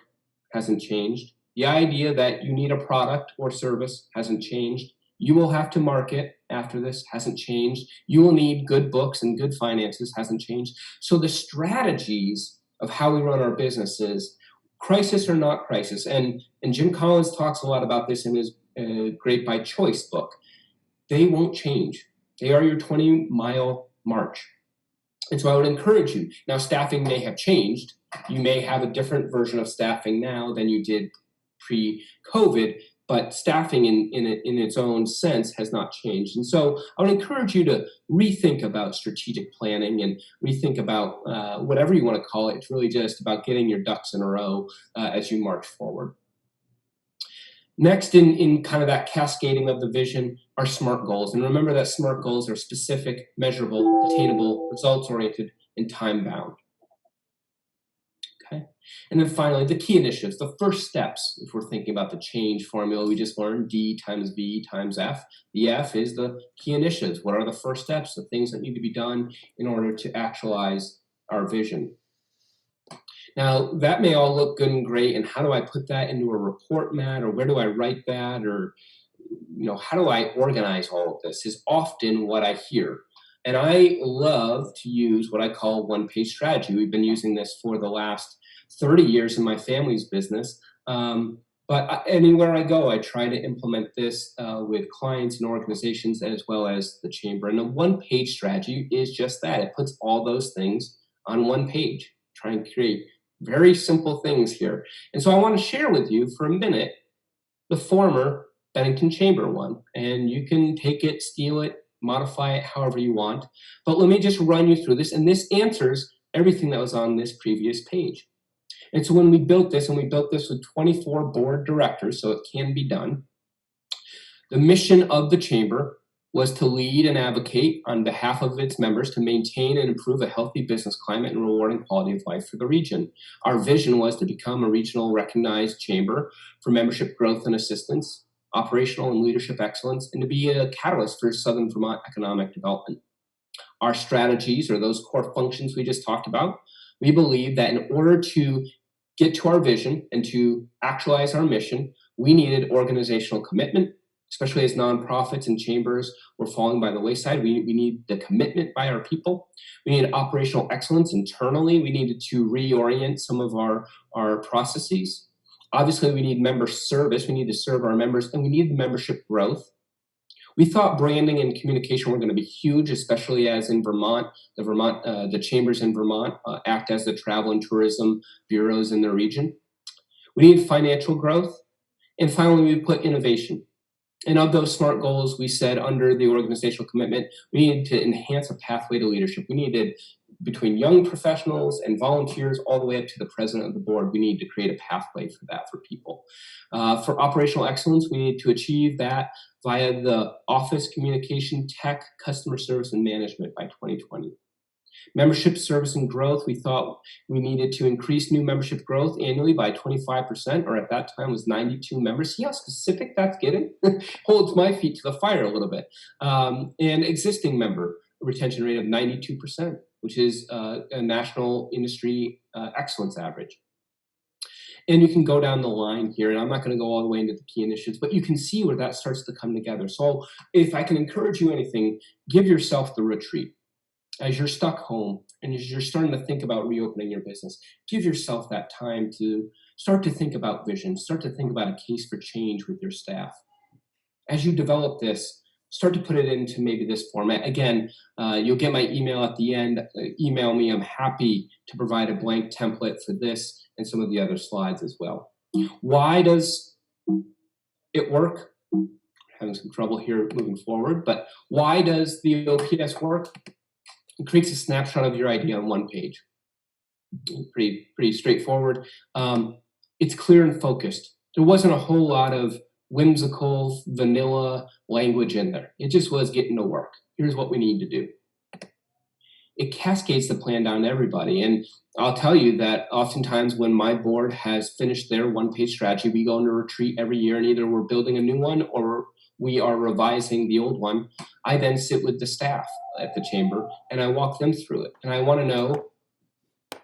hasn't changed. The idea that you need a product or service hasn't changed. You will have to market after this hasn't changed. You will need good books and good finances hasn't changed. So the strategies of how we run our businesses, crisis or not crisis, and Jim Collins talks a lot about this in his Great by Choice book. they won't change. They are your 20-mile march. And so I would encourage you. Now, staffing may have changed. You may have a different version of staffing now than you did pre-COVID, but staffing in its own sense has not changed. And so I would encourage you to rethink about strategic planning and rethink about whatever you want to call it. It's really just about getting your ducks in a row as you march forward. Next, in kind of that cascading of the vision, are SMART goals. And remember that SMART goals are specific, measurable, attainable, results-oriented, and time-bound. Okay. And then finally, the key initiatives, the first steps, if we're thinking about the change formula we just learned, D times V times F. The F is the key initiatives. What are the first steps, the things that need to be done in order to actualize our vision? Now, that may all look good and great, and how do I put that into a report, Matt, or where do I write that, or how do I organize all of this is often what I hear. And I love to use what I call one-page strategy. We've been using this for the last 30 years in my family's business. But anywhere I go, I try to implement this with clients and organizations as well as the chamber. And the one-page strategy is just that. It puts all those things on one page. Try and create very simple things here. And so I want to share with you for a minute the former Bennington Chamber one. And you can take it, steal it, modify it however you want. But let me just run you through this. And this answers everything that was on this previous page. And so when we built this, and we built this with 24 board directors, so it can be done, the mission of the chamber was to lead and advocate on behalf of its members to maintain and improve a healthy business climate and rewarding quality of life for the region. Our vision was to become a regional recognized chamber for membership growth and assistance, operational and leadership excellence, and to be a catalyst for Southern Vermont economic development. Our strategies, or those core functions we just talked about, we believe that in order to get to our vision and to actualize our mission, we needed organizational commitment, especially as nonprofits and chambers were falling by the wayside. We need the commitment by our people. We needed operational excellence internally. We needed to reorient some of our processes. Obviously, we need member service. We need to serve our members, and we need the membership growth. We thought branding and communication were going to be huge, especially as in Vermont, the chambers in Vermont act as the travel and tourism bureaus in the region. We need financial growth. And finally, we put innovation. And of those SMART goals, we said under the organizational commitment, we needed to enhance a pathway to leadership. We needed, between young professionals and volunteers all the way up to the president of the board, we need to create a pathway for that for people. For operational excellence, we need to achieve that via the office, communication, tech, customer service, and management by 2020. Membership service and growth, we thought we needed to increase new membership growth annually by 25%, or at that time was 92 members. See how specific that's getting? Holds my feet to the fire a little bit. And existing member retention rate of 92%, which is a national industry excellence average. And you can go down the line here, and I'm not going to go all the way into the key initiatives, but you can see where that starts to come together. So if I can encourage you anything, give yourself the retreat. As you're stuck home and as you're starting to think about reopening your business, give yourself that time to start to think about vision, start to think about a case for change with your staff. As you develop this, start to put it into maybe this format. Again, you'll get my email at the end. Email me. I'm happy to provide a blank template for this and some of the other slides as well. Why does it work? I'm having some trouble here moving forward, but why does the OPS work? It creates a snapshot of your idea on one page. Pretty straightforward. It's clear and focused. There wasn't a whole lot of whimsical, vanilla language in there. It just was getting to work. Here's what we need to do. It cascades the plan down to everybody. And I'll tell you that oftentimes when my board has finished their one-page strategy, we go into retreat every year, and either we're building a new one or we are revising the old one. I then sit with the staff at the chamber and I walk them through it. And I want to know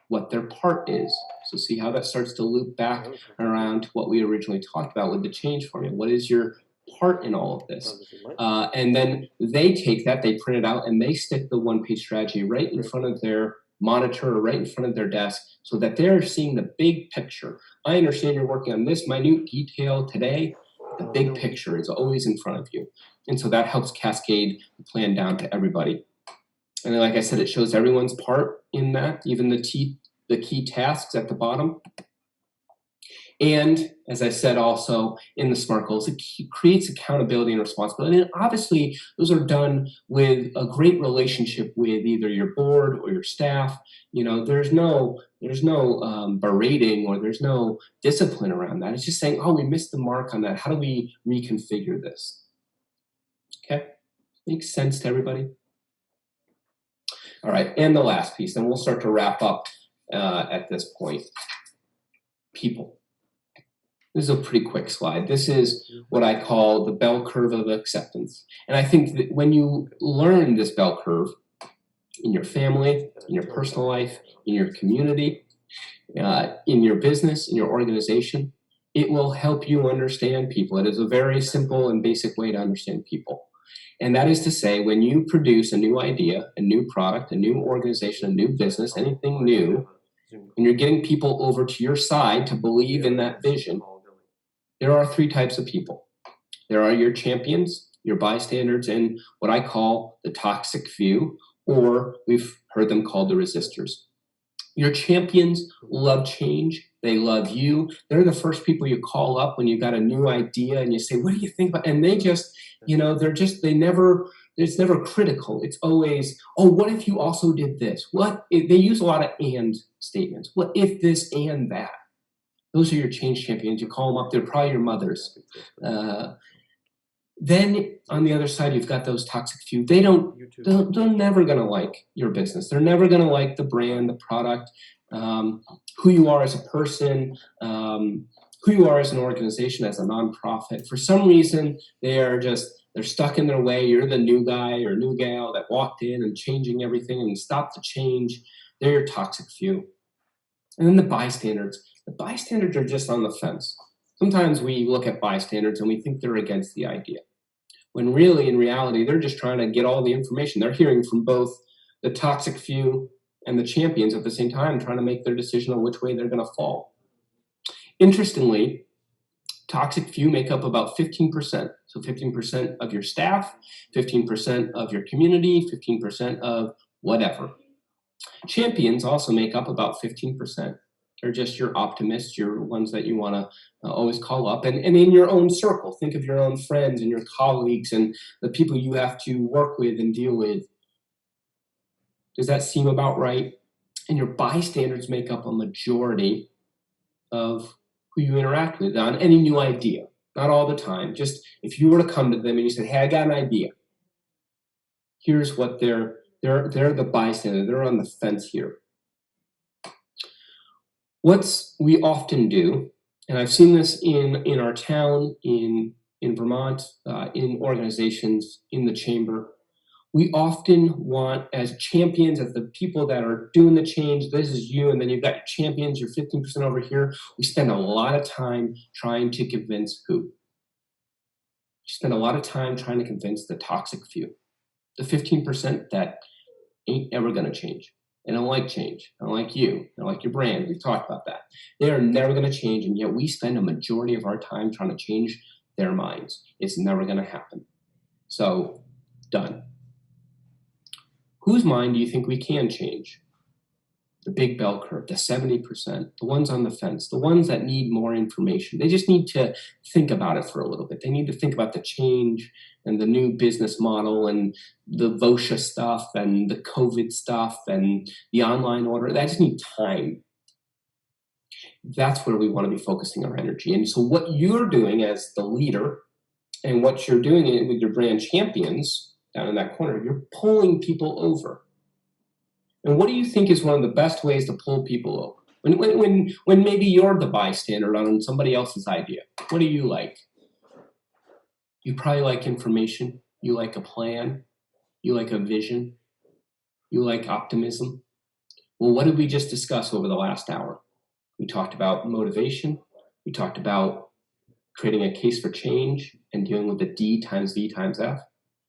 what their part is. So see how that starts to loop back around to what we originally talked about with the change formula. What is your part in all of this? And then they take that, they print it out, and they stick the one-page strategy right in front of their monitor or right in front of their desk so that they're seeing the big picture. I understand you're working on this minute detail today, The big picture is always in front of you. And so that helps cascade the plan down to everybody. And then, like I said, it shows everyone's part in that, even the key tasks at the bottom. And as I said also in the SMART goals, it creates accountability and responsibility. And obviously, those are done with a great relationship with either your board or your staff. There's no berating or there's no discipline around that. It's just saying, oh, we missed the mark on that. How do we reconfigure this? Okay, makes sense to everybody? All right, and the last piece, and we'll start to wrap up at this point. People. This is a pretty quick slide. This is what I call the bell curve of acceptance. And I think that when you learn this bell curve in your family, in your personal life, in your community, in your business, in your organization, it will help you understand people. It is a very simple and basic way to understand people. And that is to say, when you produce a new idea, a new product, a new organization, a new business, anything new, and you're getting people over to your side to believe in that vision, there are three types of people. There are your champions, your bystanders, and what I call the toxic few, or we've heard them called the resistors. Your champions love change. They love you. They're the first people you call up when you've got a new idea and you say, what do you think about? And they just, it's never critical. It's always, oh, what if you also did this? What if, they use a lot of and statements. What if this and that? Those are your change champions. You call them up. They're probably your mothers. Then on the other side, you've got those toxic few. They're never going to like your business. They're never going to like the brand, the product, who you are as a person, who you are as an organization, as a nonprofit. For some reason, they're stuck in their way. You're the new guy or new gal that walked in and changing everything and stopped the change. They're your toxic few. And then the bystanders. The bystanders are just on the fence. Sometimes we look at bystanders and we think they're against the idea, when really, in reality, they're just trying to get all the information. They're hearing from both the toxic few and the champions at the same time, trying to make their decision on which way they're going to fall. Interestingly, toxic few make up about 15%. So 15% of your staff, 15% of your community, 15% of whatever. Champions also make up about 15%. They're just your optimists, your ones that you want to always call up. And in your own circle, think of your own friends and your colleagues and the people you have to work with and deal with. Does that seem about right? And your bystanders make up a majority of who you interact with on any new idea. Not all the time. Just if you were to come to them and you said, hey, I got an idea. Here's what they're the bystander. They're on the fence here. What we often do, and I've seen this in our town, in Vermont, in organizations, in the chamber, we often want, as champions, as the people that are doing the change, this is you, and then you've got your champions, your 15% over here. We spend a lot of time trying to convince who? We spend a lot of time trying to convince the toxic few, the 15% that ain't ever going to change. They don't like change. They don't like you. They don't like your brand. We've talked about that. They are never going to change, and yet we spend a majority of our time trying to change their minds. It's never going to happen. So, done. Whose mind do you think we can change? The big bell curve, the 70%, the ones on the fence, the ones that need more information. They just need to think about it for a little bit. They need to think about the change and the new business model and the VOSHA stuff and the COVID stuff and the online order. They just need time. That's where we want to be focusing our energy. And so what you're doing as the leader and what you're doing with your brand champions down in that corner, you're pulling people over. And what do you think is one of the best ways to pull people over? When maybe you're the bystander on somebody else's idea, what do you like? You probably like information. You like a plan. You like a vision. You like optimism. Well, what did we just discuss over the last hour? We talked about motivation. We talked about creating a case for change and dealing with the D times V times F.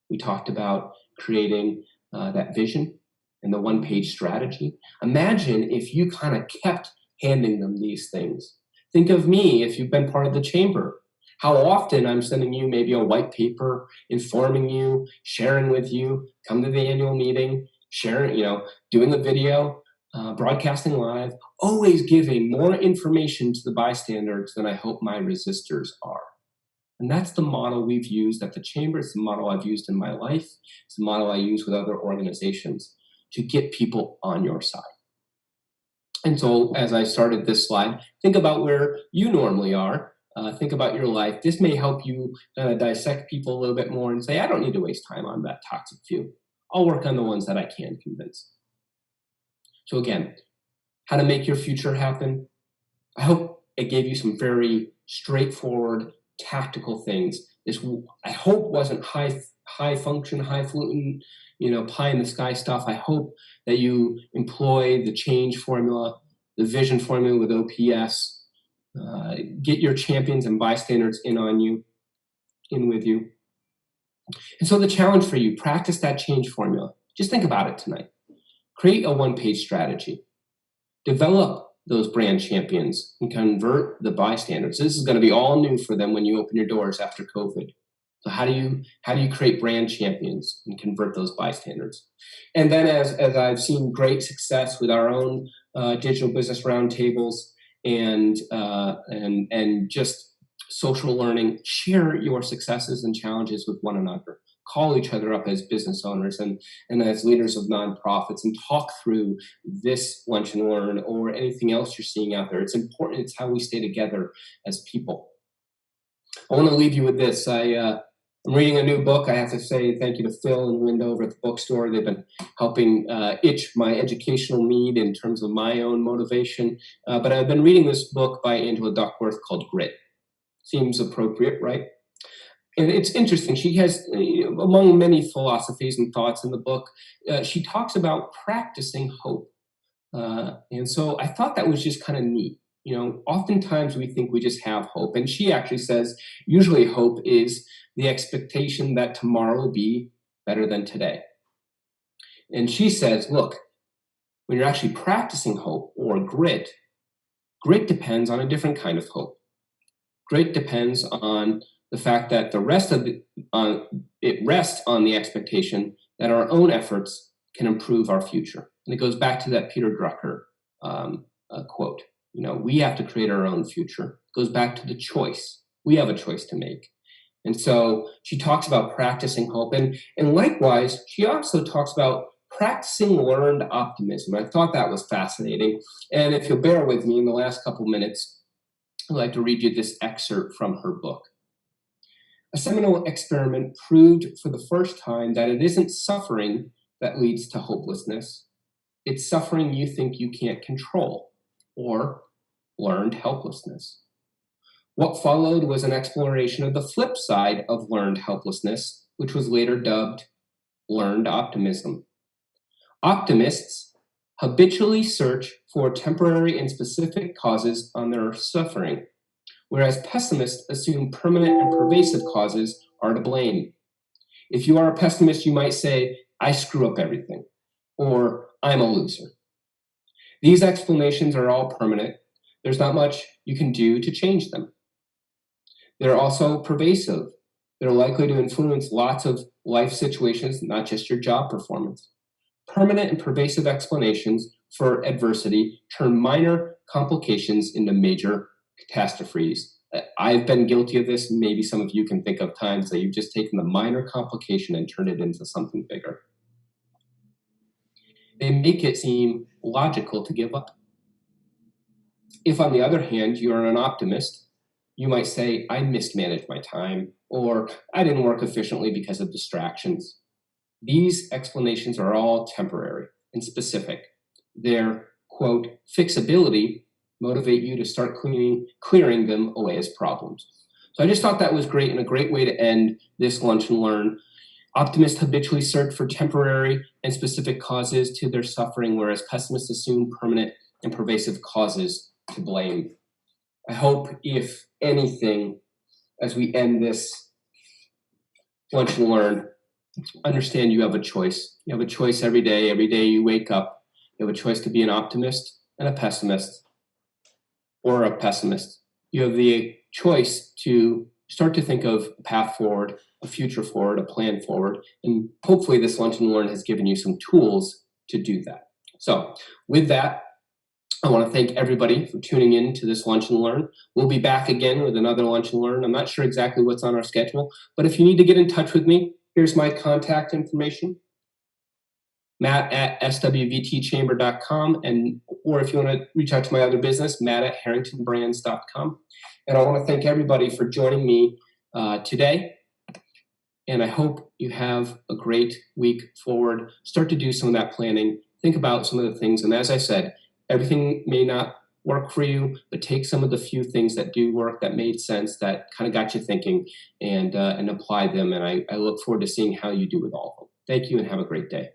We talked about creating that vision and the one-page strategy. Imagine if you kind of kept handing them these things. Think of me if you've been part of the chamber. How often I'm sending you maybe a white paper, informing you, sharing with you, come to the annual meeting, sharing, doing a video, broadcasting live, always giving more information to the bystanders than I hope my resistors are. And that's the model we've used at the Chamber. It's the model I've used in my life. It's the model I use with other organizations to get people on your side. And so as I started this slide, think about where you normally are. Think about your life. This may help you dissect people a little bit more and say, I don't need to waste time on that toxic few. I'll work on the ones that I can convince. So again, how to make your future happen. I hope it gave you some very straightforward, tactical things. This, I hope, wasn't high function, highfalutin, pie in the sky stuff. I hope that you employ the change formula, the vision formula with OPS. Get your champions and bystanders in with you. And so the challenge for you, practice that change formula. Just think about it tonight. Create a one-page strategy. Develop those brand champions and convert the bystanders. This is going to be all new for them when you open your doors after COVID. So how do you create brand champions and convert those bystanders? And then as I've seen great success with our own digital business roundtables and just social learning, share your successes and challenges with one another. Call each other up as business owners and as leaders of nonprofits and talk through this lunch and learn or anything else you're seeing out there. It's important. It's how we stay together as people. I want to leave you with this. I'm reading a new book. I have to say thank you to Phil and Linda over at the bookstore. They've been helping itch my educational need in terms of my own motivation. But I've been reading this book by Angela Duckworth called Grit. Seems appropriate, right? And it's interesting. She has, among many philosophies and thoughts in the book, she talks about practicing hope. And so I thought that was just kind of neat. Oftentimes we think we just have hope. And she actually says, usually hope is the expectation that tomorrow will be better than today. And she says, look, when you're actually practicing hope or grit depends on a different kind of hope. Grit depends on the fact that it rests on the expectation that our own efforts can improve our future. And it goes back to that Peter Drucker quote. We have to create our own future. It goes back to the choice. We have a choice to make. And so she talks about practicing hope. And likewise, she also talks about practicing learned optimism. I thought that was fascinating. And if you'll bear with me in the last couple minutes, I'd like to read you this excerpt from her book. A seminal experiment proved for the first time that it isn't suffering that leads to hopelessness. It's suffering you think you can't control, or learned helplessness. What followed was an exploration of the flip side of learned helplessness, which was later dubbed learned optimism. Optimists habitually search for temporary and specific causes on their suffering, whereas pessimists assume permanent and pervasive causes are to blame. If you are a pessimist, you might say, I screw up everything, or I'm a loser. These explanations are all permanent. There's not much you can do to change them. They're also pervasive. They're likely to influence lots of life situations, not just your job performance. Permanent and pervasive explanations for adversity turn minor complications into major catastrophes. I've been guilty of this. Maybe some of you can think of times that you've just taken the minor complication and turned it into something bigger. They make it seem logical to give up. If, on the other hand, you are an optimist, you might say, I mismanaged my time, or I didn't work efficiently because of distractions. These explanations are all temporary and specific. Their, quote, fixability motivate you to start clearing them away as problems. So I just thought that was great and a great way to end this lunch and learn. Optimists habitually search for temporary and specific causes to their suffering, whereas pessimists assume permanent and pervasive causes to blame. I hope, if anything, as we end this lunch and learn, understand you have a choice. You have a choice every day. Every day you wake up, you have a choice to be an optimist and a pessimist, or a pessimist. You have the choice to start to think of a path forward, a future forward, a plan forward, and hopefully this Lunch and Learn has given you some tools to do that. So with that, I want to thank everybody for tuning in to this Lunch and Learn. We'll be back again with another Lunch and Learn. I'm not sure exactly what's on our schedule, but if you need to get in touch with me, here's my contact information. Matt@swvtchamber.com, or if you want to reach out to my other business, Matt@harringtonbrands.com. And I want to thank everybody for joining me today. And I hope you have a great week forward. Start to do some of that planning. Think about some of the things. And as I said, everything may not work for you, but take some of the few things that do work, that made sense, that kind of got you thinking, and apply them. And I look forward to seeing how you do with all of them. Thank you and have a great day.